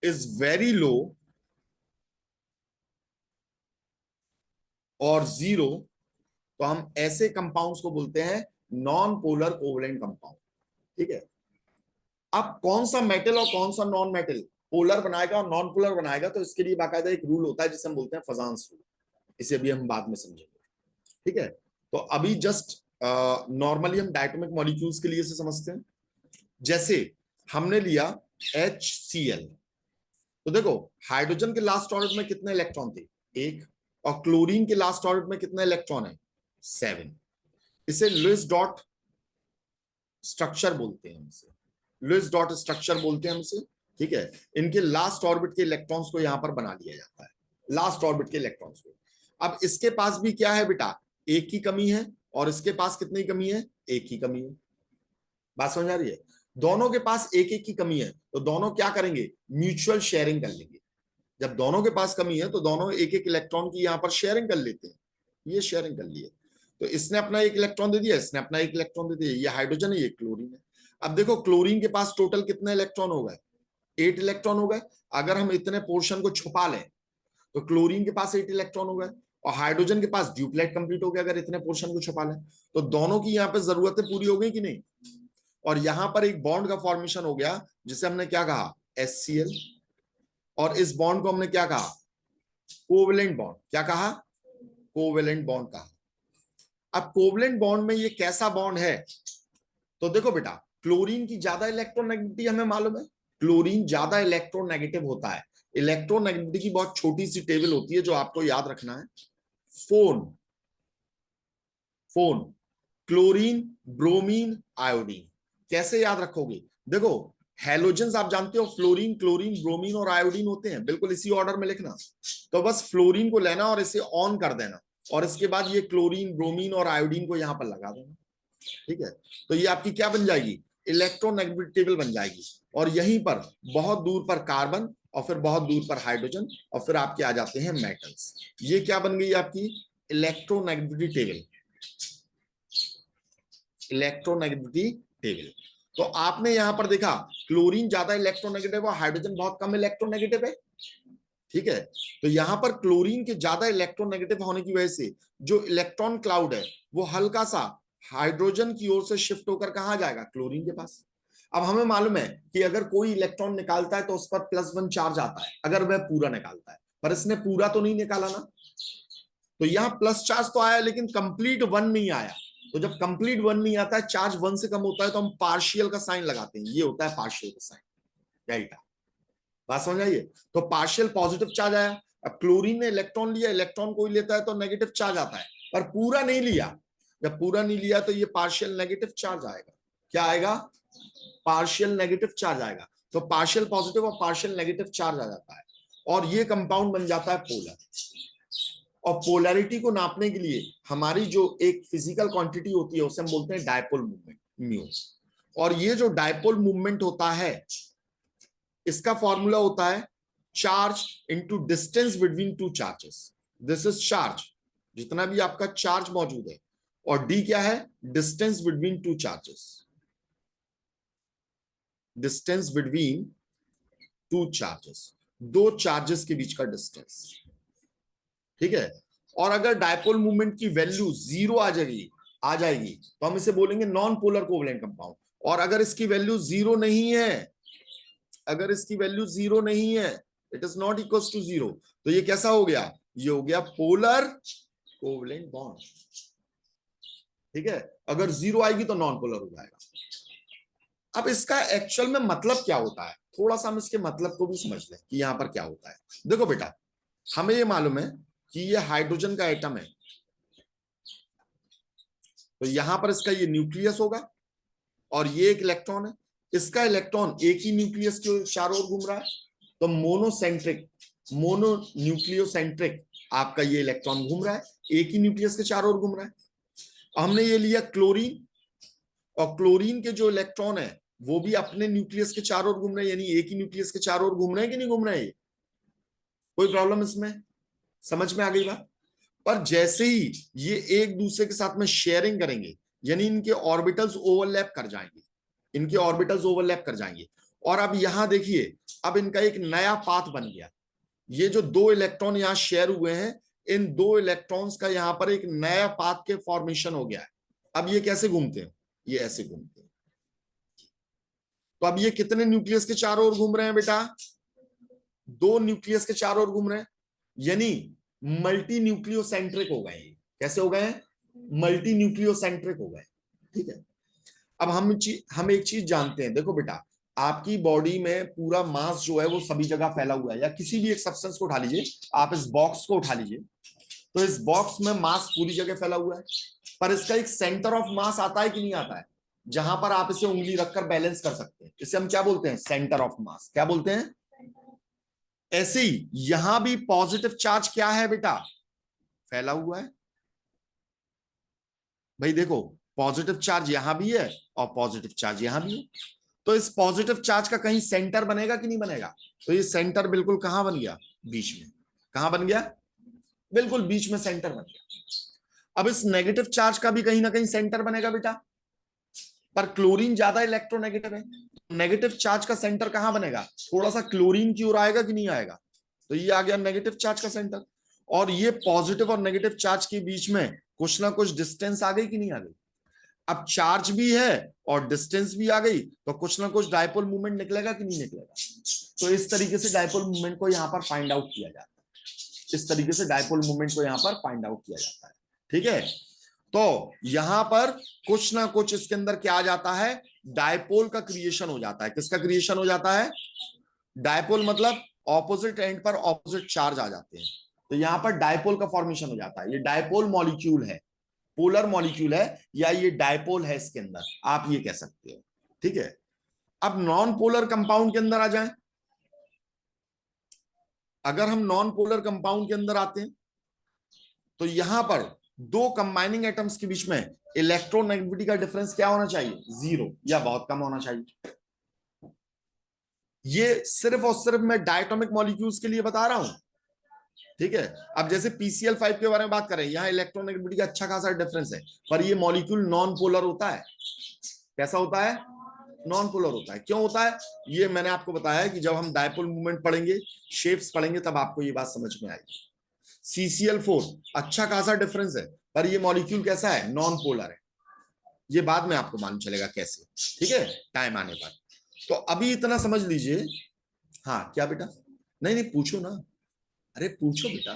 is very low और जीरो, तो हम ऐसे कंपाउंड्स को बोलते हैं नॉन पोलर कोवलेंट कंपाउंड। ठीक है, अब कौन सा मेटल और कौन सा नॉन मेटल पोलर बनाएगा और नॉन पोलर बनाएगा, तो इसके लिए बाकायदा एक रूल होता है जिसे हम बोलते हैं फजांस रूल। इसे अभी हम बाद में समझेंगे। ठीक है, तो अभी जस्ट नॉर्मली हम डायटोमिक मॉलिक्यूल्स के लिए इसे समझते हैं। जैसे हमने लिया HCl, तो देखो हाइड्रोजन के लास्ट ऑर्बिट में कितने इलेक्ट्रॉन थे, एक, और क्लोरीन के लास्ट ऑर्बिट में कितने इलेक्ट्रॉन है, 7। इसे लुईस डॉट स्ट्रक्चर बोलते हैं, लुईस डॉट स्ट्रक्चर बोलते हैं हमसे। ठीक है, इनके लास्ट ऑर्बिट के इलेक्ट्रॉन्स को यहां पर बना लिया जाता है, लास्ट ऑर्बिट के इलेक्ट्रॉन्स को। अब इसके पास भी क्या है बेटा, एक की कमी है, और इसके पास कितनी कमी है, एक की कमी है। बात समझ आ रही है, दोनों के पास एक एक की कमी है, तो दोनों क्या करेंगे, म्यूचुअल शेयरिंग कर लेंगे। जब दोनों के पास कमी है तो दोनों एक एक इलेक्ट्रॉन की यहां पर शेयरिंग कर लेते हैं। ये शेयरिंग कर लिए, तो इसने अपना एक इलेक्ट्रॉन दे दिया, इसने अपना एक इलेक्ट्रॉन दे दिया। ये हाइड्रोजन है, ये क्लोरीन है। अब देखो क्लोरीन के पास टोटल कितने इलेक्ट्रॉन हो गए, 8 इलेक्ट्रॉन हो गए। अगर हम इतने पोर्शन को छुपा लें तो क्लोरीन के पास 8 इलेक्ट्रॉन हो गए, और हाइड्रोजन के पास ड्यूप्लेट कंप्लीट हो गया अगर इतने पोर्शन को छुपा लें। तो दोनों की यहाँ पे जरूरतें पूरी हो गई कि नहीं, और यहां पर एक बॉन्ड का फॉर्मेशन हो गया जिसे हमने क्या कहा, HCl, और इस बॉन्ड को हमने क्या कहा, कोवेलेंट बॉन्ड। क्या कहा, कोवेलेंट बॉन्ड कहा। अब कोवेलेंट बॉन्ड में ये कैसा बॉन्ड है, तो देखो बेटा क्लोरीन की ज्यादा इलेक्ट्रोनेगेटिविटी हमें मालूम है, क्लोरीन ज्यादा इलेक्ट्रोनेगेटिव होता है। इलेक्ट्रोनेगेटिविटी की बहुत छोटी सी टेबल होती है जो आपको याद रखना है, phone, phone, chlorine, bromine, iodine. कैसे याद रखोगे, देखो हैलोजेंस आप जानते हो, फ्लोरीन, क्लोरीन, ब्रोमीन और आयोडीन होते हैं, बिल्कुल इसी ऑर्डर में लिखना। तो बस फ्लोरीन को लेना और इसे ऑन कर देना, और इसके बाद ये क्लोरीन, ब्रोमीन और आयोडीन को यहां पर लगा देना। ठीक है, तो ये आपकी क्या बन जाएगी, इलेक्ट्रोनेगेटिविटी टेबल बन जाएगी। और यहीं पर बहुत दूर पर कार्बन, और फिर बहुत दूर पर हाइड्रोजन, और फिर आपके आ जाते हैं मेटल्स। ये क्या बन गई आपकी इलेक्ट्रोनेगेटिविटी टेबल, इलेक्ट्रोनेगेटिविटी टेबल। तो आपने यहां पर देखा क्लोरीन ज्यादा इलेक्ट्रोनेगेटिव और हाइड्रोजन बहुत कम इलेक्ट्रोनेगेटिव है। ठीक है, तो यहां पर क्लोरीन के ज्यादा इलेक्ट्रोनेगेटिव होने की वजह से जो इलेक्ट्रॉन क्लाउड है वो हल्का सा हाइड्रोजन की ओर से शिफ्ट होकर कहां जाएगा, क्लोरीन के पास। अब हमें मालूम है कि अगर कोई इलेक्ट्रॉन निकालता है तो उस पर +1 चार्ज आता है, अगर वह पूरा निकालता है, पर इसने पूरा तो नहीं निकाला ना, तो यहां प्लस चार्ज तो आया लेकिन कंप्लीट 1 नहीं आया। तो जब कंप्लीट 1 नहीं आता है, चार्ज 1 से कम होता है, तो हम पार्शियल का साइन लगाते हैं, ये होता है पार्शियल का साइन, डेल्टा। बात समझ आइए, तो पार्शियल पॉजिटिव चार्ज आया। अब क्लोरीन ने इलेक्ट्रॉन लिया, इलेक्ट्रॉन कोई लेता है तो नेगेटिव चार्ज आता है, पर पूरा नहीं लिया। जब पूरा नहीं लिया तो ये पार्शियल नेगेटिव चार्ज आएगा। क्या आएगा, पार्शियल नेगेटिव चार्ज आएगा। तो पार्शियल पॉजिटिव और पार्शियल नेगेटिव चार्ज आ जाता है, और ये कंपाउंड बन जाता है पोलर। और पोलैरिटी को नापने के लिए हमारी जो एक फिजिकल क्वांटिटी होती है उसे हम बोलते हैं डायपोल मूवमेंट, म्यू। और ये जो डायपोल मूवमेंट होता है इसका फॉर्मूला होता है charge into distance between two charges. This is charge, जितना भी आपका चार्ज मौजूद है, और डी क्या है, distance between two charges, distance between two charges, दो चार्जेस के बीच का डिस्टेंस। ठीक है, और अगर डायपोल मूवमेंट की वैल्यू 0 आ जाएगी तो हम इसे बोलेंगे नॉन पोलर कोवेलेंट कंपाउंड। और अगर इसकी वैल्यू 0 नहीं है, अगर इसकी वैल्यू 0 नहीं है, it is not equal to 0, तो ये कैसा हो गया, ये हो गया पोलर कोवेलेंट बॉन्ड। ठीक है, अगर 0 आएगी तो नॉन पोलर हो जाएगा। अब इसका एक्चुअल में मतलब क्या होता है, थोड़ा सा हम इसके मतलब को भी समझ लें कि यहां पर क्या होता है। देखो बेटा, हमें ये मालूम है कि ये हाइड्रोजन का एटम है, तो यहां पर इसका ये न्यूक्लियस होगा, और ये एक इलेक्ट्रॉन है, इसका इलेक्ट्रॉन एक ही न्यूक्लियस के चारों ओर घूम रहा है, तो मोनोसेंट्रिक, मोनो न्यूक्लियोसेंट्रिक आपका ये इलेक्ट्रॉन घूम रहा है, एक ही न्यूक्लियस के चारों ओर घूम रहा है। हमने ये लिया क्लोरीन, और क्लोरीन के जो इलेक्ट्रॉन है वो भी अपने न्यूक्लियस के चारों ओर घूम रहे हैं, यानी एक ही न्यूक्लियस के चारों ओर घूम रहे हैं कि नहीं घूम रहे हैं, कोई प्रॉब्लम इसमें, समझ में आ गई बात। पर जैसे ही ये एक दूसरे के साथ में शेयरिंग करेंगे, यानी इनके ऑर्बिटल्स ओवरलैप कर जाएंगे, इनके ऑर्बिटल्स ओवरलैप कर जाएंगे, और अब यहां देखिए, अब इनका एक नया पाथ बन गया। ये जो दो इलेक्ट्रॉन यहां शेयर हुए हैं, इन दो इलेक्ट्रॉन्स का यहां पर एक नया पाथ के फॉर्मेशन हो गया है। अब ये कैसे घूमते हैं? ये ऐसे घूमते हैं। तो अब ये कितने न्यूक्लियस के चारों ओर घूम रहे हैं बेटा? दो न्यूक्लियस के चारों ओर घूम रहे हैं, यानी मल्टी न्यूक्लियोसेंट्रिक हो गए। कैसे हो गए हैं? मल्टी न्यूक्लियोसेंट्रिक हो गए। ठीक है। अब हम एक चीज जानते हैं, देखो बेटा, आपकी बॉडी में पूरा मास जो है वो सभी जगह फैला हुआ है, या किसी भी एक सब्सटेंस को उठा लीजिए, आप इस बॉक्स को उठा लीजिए, तो इस बॉक्स में मास पूरी जगह फैला हुआ है, पर इसका एक सेंटर ऑफ मास आता है कि नहीं आता है, जहां पर आप इसे उंगली रखकर बैलेंस कर सकते हैं। इसे हम क्या बोलते हैं? Centre of mass. क्या बोलते हैं? ऐसे ही यहां भी पॉजिटिव चार्ज क्या है बेटा? फैला हुआ है। भाई देखो, पॉजिटिव चार्ज यहां भी है और पॉजिटिव चार्ज यहां भी है, तो इस पॉजिटिव चार्ज का कहीं सेंटर बनेगा कि नहीं बनेगा? तो ये सेंटर बिल्कुल कहां बन गया? बीच में। कहां बन गया? बिल्कुल बीच में सेंटर बन गया। अब इस नेगेटिव चार्ज का भी कहीं ना कहीं सेंटर बनेगा बेटा, पर क्लोरीन ज्यादा इलेक्ट्रोनेगेटिव है, नेगेटिव चार्ज का सेंटर कहां बनेगा? थोड़ा सा क्लोरीन की ओर आएगा कि नहीं आएगा? तो ये आ गया नेगेटिव चार्ज का सेंटर। और ये पॉजिटिव और नेगेटिव चार्ज के बीच में कुछ ना कुछ डिस्टेंस आ गई कि नहीं आ गई? अब चार्ज भी है और डिस्टेंस भी आ गई, तो कुछ ना कुछ डायपोल मूवमेंट निकलेगा कि नहीं निकलेगा? तो इस तरीके से डायपोल मूवमेंट को यहां पर फाइंड आउट किया जाता है। इस तरीके से डायपोल मूवमेंट को यहां पर फाइंड आउट किया जाता है। ठीक है। तो यहां पर कुछ ना कुछ इसके अंदर क्या आ जाता है? डायपोल का क्रिएशन हो जाता है। किसका क्रिएशन हो जाता है? डायपोल मतलब ऑपोजिट एंड पर ऑपोजिट चार्ज आ जाते हैं, तो यहां पर डायपोल का फॉर्मेशन हो जाता है। ये डायपोल मॉलिक्यूल है, पोलर मॉलिक्यूल है, या ये डायपोल है इसके अंदर, आप ये कह सकते हो। ठीक है। अब नॉन पोलर कंपाउंड के अंदर आ जाएं। अगर हम नॉन पोलर कंपाउंड के अंदर आते हैं, तो यहां पर दो कंबाइनिंग एटम्स के बीच में इलेक्ट्रोनेगेटिविटी का डिफरेंस क्या होना चाहिए? 0 या बहुत कम होना चाहिए। ये सिर्फ और सिर्फ मैं डायटोमिक मॉलिक्यूल्स के लिए बता रहा हूं। ठीक है। अब जैसे PCl5 के बारे में बात करें, यहां इलेक्ट्रोनेगेटिविटी का अच्छा खासा डिफरेंस है, पर ये मॉलिक्यूल नॉन पोलर होता है। कैसा होता है? नॉन पोलर होता है। क्यों होता है? ये मैंने आपको बताया कि जब हम डायपोल मूवमेंट पढ़ेंगे, शेप्स पढ़ेंगे, तब आपको ये बात समझ में आएगी। CCl4 अच्छा खासा डिफरेंस है, पर ये मॉलिक्यूल कैसा है? नॉन पोलर है। ये बाद में आपको मालूम चलेगा कैसे। ठीक है, टाइम आने पर। तो अभी इतना समझ लीजिए। हाँ क्या बेटा? नहीं नहीं, पूछो ना। अरे पूछो बेटा।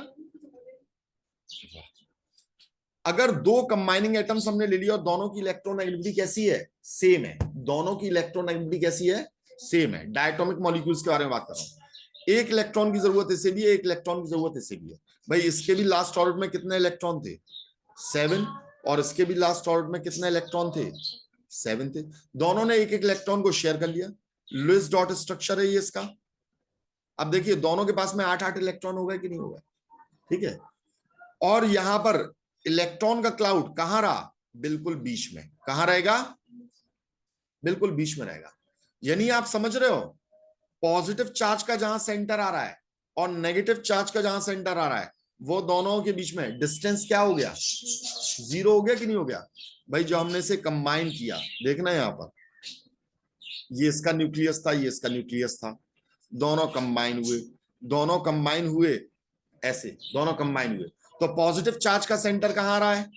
अगर दो कंबाइनिंग एटम्स हमने ले लिया और दोनों की इलेक्ट्रोनेगेटिविटी कैसी है? सेम है। दोनों की इलेक्ट्रोनेगेटिविटी कैसी है? सेम है। डायटोमिक मॉलिक्यूल्स के बारे में बात कर रहा हूं। एक इलेक्ट्रॉन की जरूरत इसे भी है, एक इलेक्ट्रॉन की जरूरत इसे भी है। भाई इसके भी लास्ट ऑर्बिट में कितने इलेक्ट्रॉन थे? 7। और इसके भी लास्ट ऑर्बिट में कितने इलेक्ट्रॉन थे? 7 थे। दोनों ने एक एक इलेक्ट्रॉन को शेयर कर लिया। लुईस डॉट स्ट्रक्चर है ये इसका। अब देखिए दोनों के पास में 8-8 इलेक्ट्रॉन हो गए कि नहीं हो गए? ठीक है। और यहां पर इलेक्ट्रॉन का क्लाउड कहां रहा? बिल्कुल बीच में। कहां रहेगा? बिल्कुल बीच में रहेगा। यानी आप समझ रहे हो, पॉजिटिव चार्ज का जहां सेंटर आ रहा है और नेगेटिव चार्ज का जहां सेंटर आ रहा है, वो दोनों के बीच में डिस्टेंस क्या हो गया? 0 हो गया कि नहीं हो गया? भाई जो हमने इसे कंबाइन किया, देखना यहां पर, ये इसका न्यूक्लियस था, ये इसका न्यूक्लियस था, दोनों कंबाइन हुए, दोनों कंबाइन हुए, ऐसे दोनों कंबाइन हुए, तो पॉजिटिव चार्ज का सेंटर कहां आ रहा है?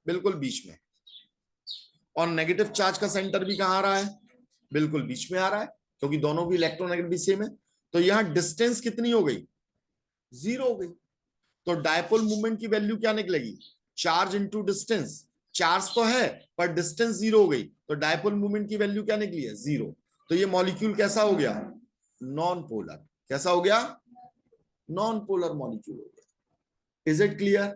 बिल्कुल बीच में। और नेगेटिव चार्ज का सेंटर भी कहां आ रहा है? बिल्कुल बीच में आ रहा है, क्योंकि दोनों की इलेक्ट्रोनेगेटिविटी सेम है। तो यहां डिस्टेंस कितनी हो गई? 0 हो गई। तो डायपोल मूवमेंट की वैल्यू क्या निकलेगी? Charge into distance. चार्ज तो है पर डिस्टेंस 0 हो गई, तो डायपोल मूवमेंट की वैल्यू क्या निकली है? 0। तो ये मॉलिक्यूल कैसा हो गया? Non polar. कैसा हो गया? नॉन पोलर मॉलिक्यूल हो गया। Is it clear?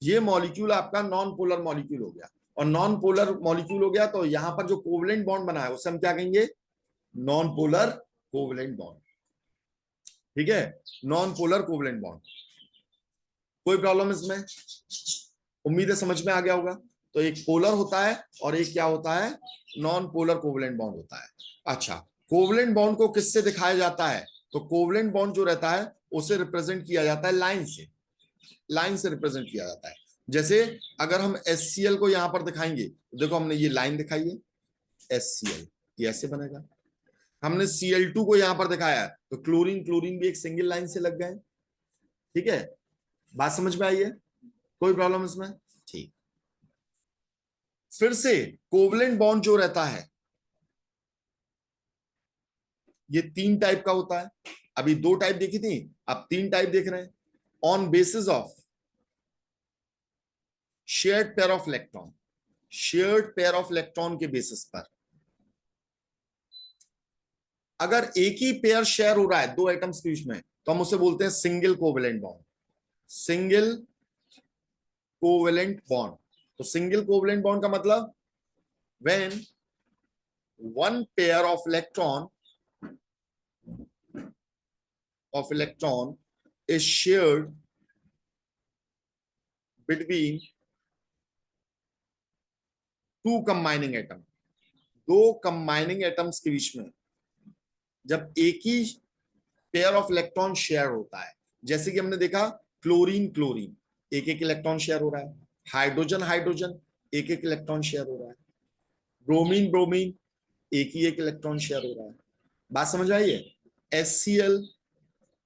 ये मॉलिक्यूल आपका नॉन पोलर मॉलिक्यूल हो गया। और नॉन पोलर मॉलिक्यूल हो गया, तो यहां पर जो कोवलेंट बॉन्ड बना है उसे हम क्या कहेंगे? Non polar covalent bond. ठीक है, नॉन पोलर कोवलेंट बॉन्ड। कोई प्रॉब्लम इसमें? उम्मीद है समझ में आ गया होगा। तो एक पोलर होता है और एक क्या होता है? नॉन पोलर कोवलेंट बॉन्ड होता है। अच्छा, कोवलेंट बॉन्ड को किससे दिखाया जाता है? तो कोवलेंट बॉन्ड जो रहता है उसे रिप्रेजेंट किया जाता है लाइन से। लाइन से रिप्रेजेंट किया जाता है। जैसे अगर हम HCl को यहां पर दिखाएंगे, देखो हमने ये लाइन दिखाई है HCl, ये ऐसे बनेगा। हमने Cl2 को यहां पर दिखाया है, तो क्लोरीन क्लोरीन भी एक सिंगल लाइन से लग गए। ठीक है, बात समझ में आई है? कोई प्रॉब्लम इसमें? ठीक। फिर से कोवलेंट बॉन्ड जो रहता है ये 3 टाइप का होता है। अभी 2 टाइप देखी थी, अब 3 टाइप देख रहे हैं। On basis of shared pair of electron, shared pair of electron के बेसिस पर अगर एक ही पेयर शेयर हो रहा है 2 एटम्स के बीच में, तो हम उसे बोलते हैं single covalent bond. Single covalent bond. तो सिंगल कोवेलेंट बॉन्ड का मतलब when one pair of electron is shared between two combining atom, 2 combining atoms के बीच में जब एक ही पेयर ऑफ इलेक्ट्रॉन शेयर होता है। जैसे कि हमने देखा क्लोरीन क्लोरीन एक एक इलेक्ट्रॉन शेयर हो रहा है, हाइड्रोजन हाइड्रोजन एक एक इलेक्ट्रॉन शेयर हो रहा है, ब्रोमीन ब्रोमीन एक ही एक इलेक्ट्रॉन शेयर हो रहा है। बात समझ आई है? HCl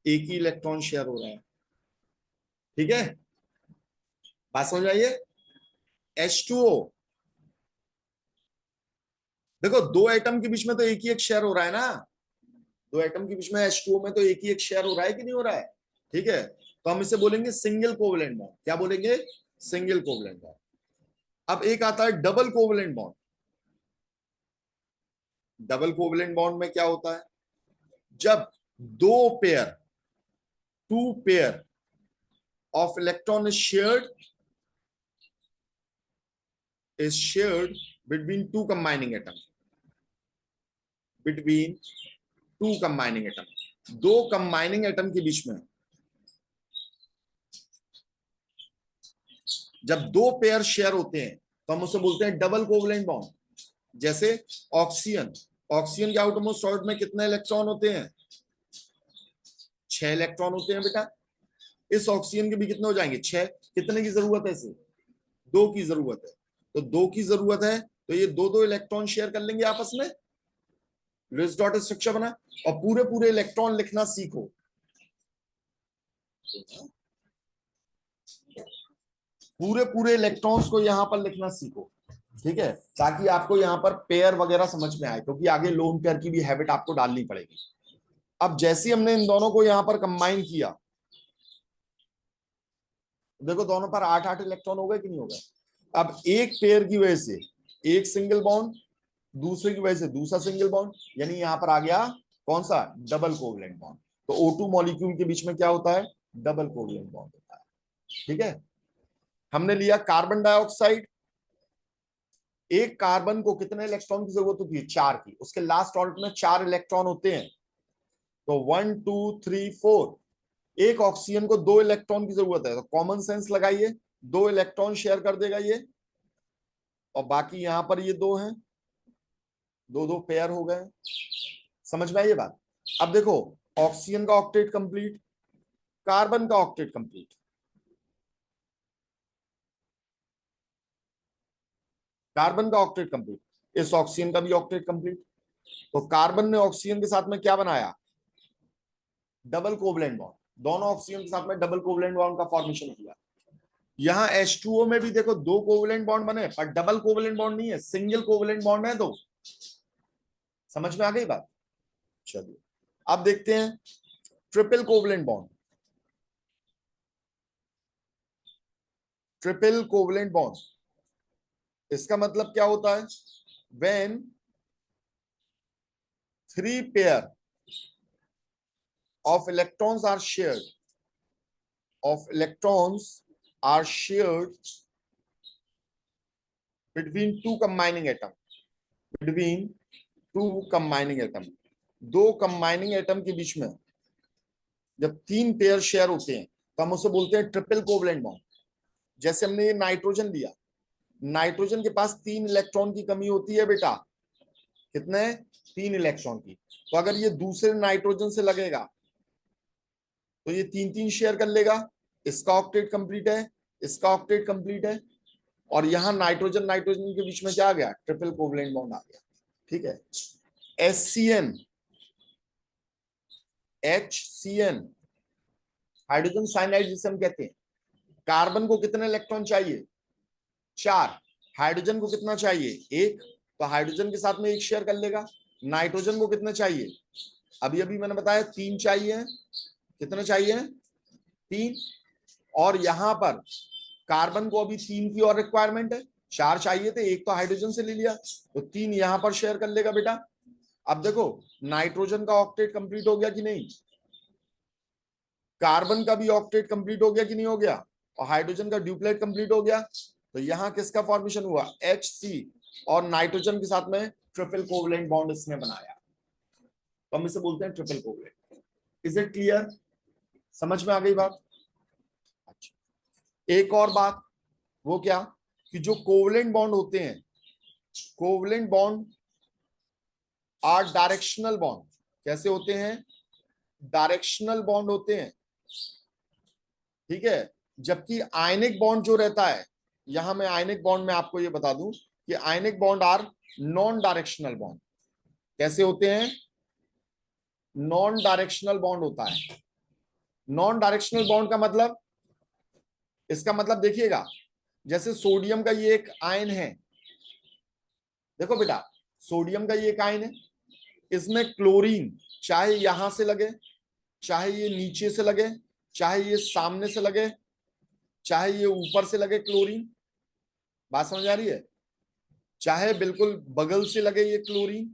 एक ही इलेक्ट्रॉन शेयर हो रहा है। ठीक है, बात समझ आई है? H2O, देखो 2 एटम के बीच में तो एक ही एक शेयर हो रहा है ना, 2 एटम के बीच में H2O में तो एक ही एक शेयर हो रहा है कि नहीं हो रहा है? ठीक है, तो हम इसे बोलेंगे सिंगल कोवेलेंट बॉन्ड। क्या बोलेंगे? Single covalent bond. अब एक आता है double covalent bond. Double covalent bond में क्या होता है? जब 2 pair, 2 pair of electron is shared between two combining atom, between two combining atom, 2 combining atom के बीच में जब 2 पेयर शेयर होते हैं तो हम उसे बोलते हैं डबल कोवेलेंट बॉन्ड। जैसे ऑक्सीजन, ऑक्सीजन के आउटरमोस्ट ऑर्बिट में कितने इलेक्ट्रॉन होते हैं? 6 इलेक्ट्रॉन होते हैं बेटा। इस ऑक्सीजन के भी कितने हो जाएंगे? 6। कितने की जरूरत है इसे? 2 की जरूरत है। तो 2 की जरूरत है, तो ये 2 इलेक्ट्रॉन शेयर कर लेंगे आपस में, लुईस डॉट स्ट्रक्चर बना। और पूरे पूरे इलेक्ट्रॉन लिखना सीखो, पूरे पूरे इलेक्ट्रॉन्स को यहां पर लिखना सीखो। ठीक है, ताकि आपको यहां पर पेयर वगैरह समझ में आए, क्योंकि आगे लोन पेयर की भी हैबिट आपको डालनी पड़ेगी। अब जैसे हमने इन दोनों को यहां पर कंबाइन किया, देखो दोनों पर 8-8 इलेक्ट्रॉन हो गए कि नहीं हो गए? अब एक पेयर की वजह से एक सिंगल बॉन्ड, दूसरे की वजह से दूसरा सिंगल बॉन्ड, यानी यहां पर आ गया कौन सा? Double covalent bond. तो O2 मॉलिक्यूल के बीच में क्या होता है? डबल कोवलेंट बॉन्ड होता है। ठीक है, हमने लिया कार्बन डाइऑक्साइड। एक कार्बन को कितने इलेक्ट्रॉन की जरूरत होती है? 4 की। उसके लास्ट ऑर्बिट में 4 इलेक्ट्रॉन होते हैं, तो 1 2 3 4। एक ऑक्सीजन को 2 इलेक्ट्रॉन की जरूरत है, तो कॉमन सेंस लगाइए, 2 इलेक्ट्रॉन शेयर कर देगा ये, और बाकी यहां पर ये 2 हैं, 2 2 पेयर हो गए। समझ में आई ये बात? अब देखो, ऑक्सीजन का ऑक्टेट कंप्लीट, कार्बन का ऑक्टेट कंप्लीट, कार्बन का ऑक्टेट कंप्लीट, इस ऑक्सीजन का भी ऑक्टेट कंप्लीट। तो कार्बन ने ऑक्सीजन के साथ में क्या बनाया? Double covalent bond. दोनों ऑक्सीजन के साथ में डबल कोवलेंट बॉन्ड का फॉर्मेशन किया। यहां H2O में भी देखो 2 कोवलेंट बॉन्ड बने, पर डबल कोवलेंट बॉन्ड नहीं है, सिंगल कोवलेंट बॉन्ड है 2। समझ में आ गई बात? चलिए अब देखते हैं triple covalent bond. Triple covalent bond, इसका मतलब क्या होता है? When 3 pair of electrons are shared, of electrons are shared between two combining atom, between two combining atom, 2 combining atom के बीच में जब 3 पेयर शेयर होते हैं तो हम उसे बोलते हैं ट्रिपल कोवलेंट बॉन्ड। जैसे हमने ये नाइट्रोजन लिया, नाइट्रोजन के पास 3 इलेक्ट्रॉन की कमी होती है बेटा। कितने? 3 इलेक्ट्रॉन की। तो अगर ये दूसरे नाइट्रोजन से लगेगा तो ये 3 3 शेयर कर लेगा, इसका ऑक्टेट कंप्लीट है, इसका ऑक्टेट कंप्लीट है, और यहां नाइट्रोजन नाइट्रोजन के बीच में क्या आ गया? ट्रिपल कोवलेंट बॉन्ड आ गया। ठीक है, HCN HCN, हाइड्रोजन साइनाइड जिसे हम कहते हैं। कार्बन को कितने इलेक्ट्रॉन चाहिए? 4। हाइड्रोजन को कितना चाहिए? 1। तो हाइड्रोजन के साथ में 1 शेयर कर लेगा। नाइट्रोजन को कितने चाहिए? अभी अभी मैंने बताया 3 चाहिए। कितने चाहिए? 3। और यहां पर कार्बन को अभी 3 की और रिक्वायरमेंट है। 4 चाहिए थे, 1 तो हाइड्रोजन से ले लिया, तो 3 यहां पर शेयर कर लेगा बेटा। अब देखो नाइट्रोजन का ऑक्टेट कंप्लीट हो गया कि नहीं, कार्बन का भी ऑक्टेट कंप्लीट हो गया कि नहीं हो गया, और हाइड्रोजन का ड्यूप्लेट कंप्लीट हो गया। तो यहां किसका फॉर्मेशन हुआ? HC, और नाइट्रोजन के साथ में ट्रिपल कोवलेंट बॉन्ड इसने बनाया, तो हम इसे बोलते हैं triple covalent. Is it clear? समझ में आ गई बात? अच्छा, एक और बात, वो क्या कि जो कोवलेंट बॉन्ड होते हैं, covalent bond are directional bond. कैसे होते हैं? डायरेक्शनल बॉन्ड होते हैं, ठीक है। जबकि आयनिक बॉन्ड जो रहता है, यहां मैं आयनिक बॉन्ड में आपको ये बता दूं कि ionic bond are non directional bond. कैसे होते हैं? नॉन डायरेक्शनल बॉन्ड होता है। नॉन डायरेक्शनल बॉन्ड का मतलब, इसका मतलब देखिएगा, जैसे सोडियम का ये एक आयन है, देखो बेटा सोडियम का ये एक आयन है, इसमें क्लोरीन चाहे यहां से लगे, चाहे ये नीचे से लगे, चाहे ये सामने से लगे, चाहे ये ऊपर से लगे, क्लोरीन, बात समझ आ रही है? चाहे बिल्कुल बगल से लगे ये क्लोरीन,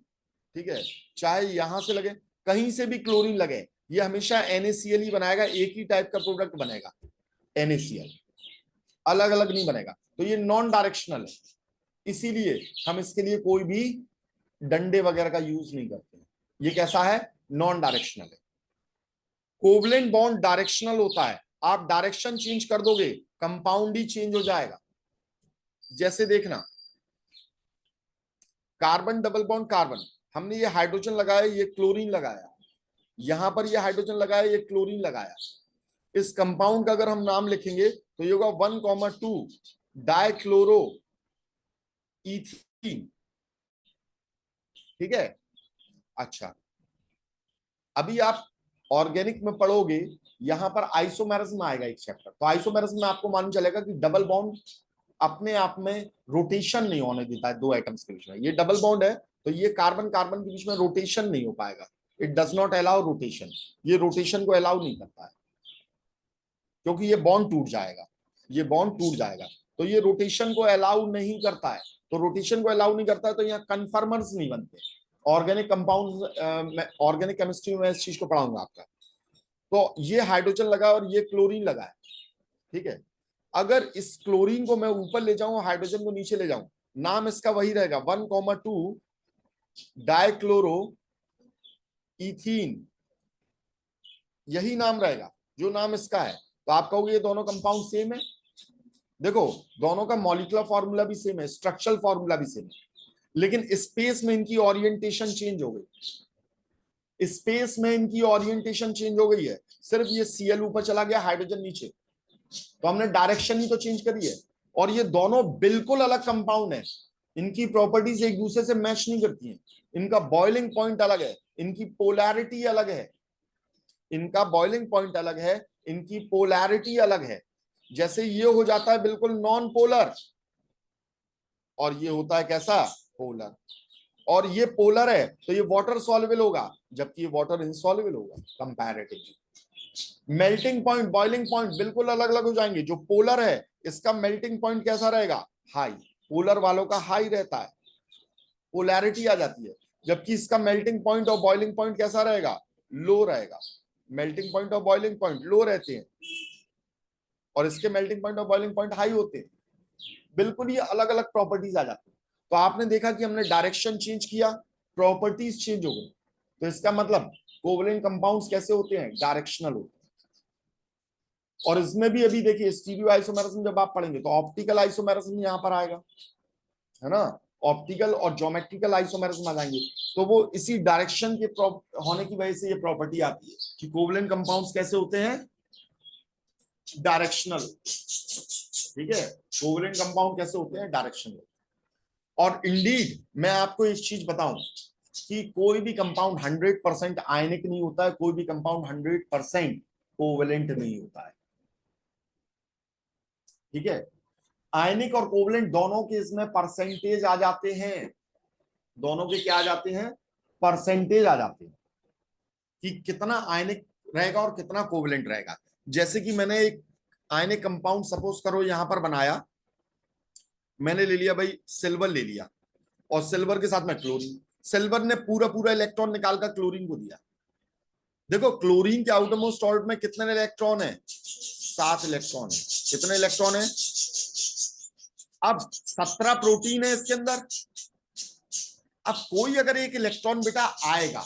ठीक है, चाहे यहां से लगे, कहीं से भी क्लोरीन लगे, ये हमेशा NaCl ही बनाएगा, एक ही टाइप का प्रोडक्ट बनेगा NaCl, अलग अलग नहीं बनेगा। तो ये नॉन डायरेक्शनल है, इसीलिए हम इसके लिए कोई भी डंडे वगैरह का यूज नहीं करते हैं। ये कैसा है? नॉन डायरेक्शनल है। कोवलेंट बॉन्ड डायरेक्शनल होता है, आप डायरेक्शन चेंज कर दोगे कंपाउंड ही चेंज हो जाएगा। जैसे देखना, कार्बन डबल बॉन्ड कार्बन, हमने ये हाइड्रोजन लगाया, ये क्लोरीन लगाया, यहां पर ये हाइड्रोजन लगाया, ये क्लोरीन लगाया। इस कंपाउंड का अगर हम नाम लिखेंगे तो ये होगा 1,2 डाइक्लोरो इथीन, ठीक है। अच्छा, अभी आप ऑर्गेनिक में पढ़ोगे, यहां पर आइसोमेरिज्म में आएगा एक चैप्टर, तो आइसोमेरिज्म में आपको मालूम चलेगा कि डबल बॉन्ड अपने आप में रोटेशन नहीं होने देता है दो एटम्स के बीच में। ये डबल बॉन्ड है, तो ये कार्बन कार्बन के बीच में रोटेशन नहीं हो पाएगा, it does not allow rotation, ये रोटेशन को अलाउ नहीं करता है, क्योंकि ये बॉन्ड टूट जाएगा, ये बॉन्ड टूट जाएगा, तो ये रोटेशन को अलाउ नहीं करता है। तो रोटेशन को अलाउ नहीं करता है, तो यहाँ कन्फर्मर्स नहीं बनते। ऑर्गेनिक कंपाउंड, ऑर्गेनिक केमिस्ट्री में इस चीज को पढ़ाऊंगा आपका। तो ये हाइड्रोजन लगा और ये क्लोरीन लगा है, ठीक है। अगर इस क्लोरीन को मैं ऊपर ले जाऊं, हाइड्रोजन को नीचे ले जाऊं, नाम इसका वही रहेगा 1,2 डाइक्लोरो इथीन, यही नाम रहेगा जो नाम इसका है। तो आप कहोगे ये दोनों कंपाउंड सेम है, देखो दोनों का मॉलिक्यूलर फॉर्मूला भी सेम है, स्ट्रक्चरल फॉर्मूला भी सेम है, लेकिन स्पेस में इनकी ओरिएंटेशन चेंज हो गई, स्पेस में इनकी ओरिएंटेशन चेंज हो गई है। सिर्फ ये Cl ऊपर चला गया, हाइड्रोजन नीचे, तो हमने डायरेक्शन ही तो चेंज करी है। और ये दोनों बिल्कुल अलग कंपाउंड है, इनकी प्रॉपर्टीज एक दूसरे से मैच नहीं करती हैं, इनका बॉइलिंग पॉइंट अलग है, इनकी पोलैरिटी अलग है, इनका बॉइलिंग पॉइंट अलग है, इनकी पोलैरिटी अलग है। जैसे ये हो जाता है बिल्कुल नॉन पोलर, और ये होता है कैसा? पोलर। और ये पोलर है तो ये वाटर सॉल्युबल होगा, जबकि ये वाटर इनसॉल्युबल होगा comparatively. Melting point, boiling point बिल्कुल अलग अलग हो जाएंगे। जो पोलर है इसका मेल्टिंग पॉइंट कैसा रहेगा? हाई, पोलर वालों का हाई रहता है, पोलैरिटी आ जाती है। जबकि इसका मेल्टिंग पॉइंट और बॉइलिंग पॉइंट कैसा रहेगा? लो रहेगा। मेल्टिंग पॉइंट और बॉइलिंग पॉइंट लो रहते हैं, और इसके मेल्टिंग पॉइंट और बॉइलिंग पॉइंट हाई होते हैं। बिल्कुल ही अलग अलग प्रॉपर्टीज आ जाती है। तो आपने देखा कि हमने डायरेक्शन चेंज किया, प्रॉपर्टीज चेंज हो गई। तो इसका मतलब कोवलेंट कंपाउंड्स कैसे होते हैं? डायरेक्शनल होते हैं। और इसमें भी अभी देखिए स्टीरियो आइसोमेरिज्म जब आप पढ़ेंगे तो ऑप्टिकल आइसोमेरिज्म यहां पर आएगा, है ना, ऑप्टिकल और ज्योमेट्रिकल आइसोमेरिज्म आ जाएंगे। तो वो इसी डायरेक्शन के होने की वजह से ये प्रॉपर्टी आती है कि कोवलेंट कंपाउंड्स कैसे होते हैं? डायरेक्शनल, ठीक है। कोवलेंट कंपाउंड कैसे होते हैं? डायरेक्शनल। और इंडीड मैं आपको एक चीज बताऊं, कि कोई भी कंपाउंड 100% आयनिक नहीं होता है, कोई भी कंपाउंड 100% कोवेलेंट नहीं होता है। ठीक है, आयनिक और कोवेलेंट दोनों के इसमें परसेंटेज आ जाते हैं, दोनों के क्या आ जाते हैं, परसेंटेज आ जाते हैं कि कितना आयनिक रहेगा और कितना कोवेलेंट रहेगा। जैसे कि मैंने एक आयनिक कंपाउंड सपोज करो यहां पर बनाया, मैंने ले लिया भाई सिल्वर ले लिया, और सिल्वर के साथ में क्लोरीन, सिल्वर ने पूरा पूरा इलेक्ट्रॉन निकालकर क्लोरीन को दिया। देखो क्लोरीन के आउटरमोस्ट ऑर्बिट में कितने इलेक्ट्रॉन है, 7 इलेक्ट्रॉन है। कितने इलेक्ट्रॉन है, अब 17 प्रोटीन है इसके अंदर। अब कोई अगर एक इलेक्ट्रॉन बेटा आएगा,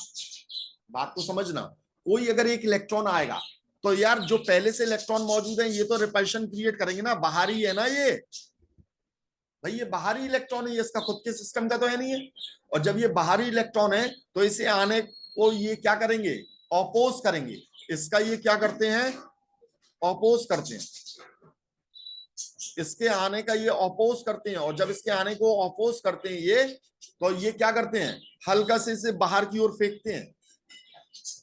बात को समझना, कोई अगर एक इलेक्ट्रॉन आएगा तो यार जो पहले से इलेक्ट्रॉन मौजूद है ये तो रिपल्शन क्रिएट करेंगे ना, बाहरी है ना ये भाई, ये बाहरी इलेक्ट्रॉन है, ये इसका खुद के सिस्टम का तो है नहीं है। और जब ये बाहरी इलेक्ट्रॉन है तो इसे आने को ये क्या करेंगे, ऑपोज करेंगे, इसका ये क्या करते हैं, ऑपोज करते हैं, इसके आने का ये ऑपोज करते हैं। और जब इसके आने को ऑपोज करते हैं ये, तो ये क्या करते हैं, हल्का से इसे बाहर की ओर फेंकते हैं।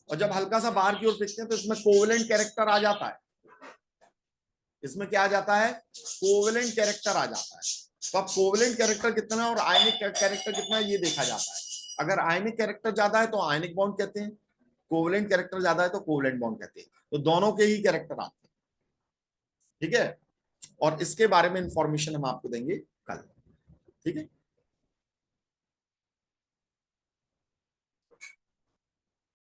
और जब हल्का सा बाहर की ओर फेंकते हैं तो इसमें कोवेलेंट कैरेक्टर आ जाता है। इसमें क्या आ जाता है, कोवेलेंट कैरेक्टर आ जाता है। तो अब कोवेलेंट कैरेक्टर कितना और आयनिक कैरेक्टर कितना है ये देखा जाता है। अगर आयनिक कैरेक्टर ज्यादा है तो आयनिक बॉन्ड कहते हैं, कोवेलेंट कैरेक्टर ज्यादा है तो कोवेलेंट बॉन्ड कहते हैं। तो दोनों के ही कैरेक्टर आते हैं। ठीक है, और इसके बारे में इंफॉर्मेशन हम आपको देंगे कल। ठीक है।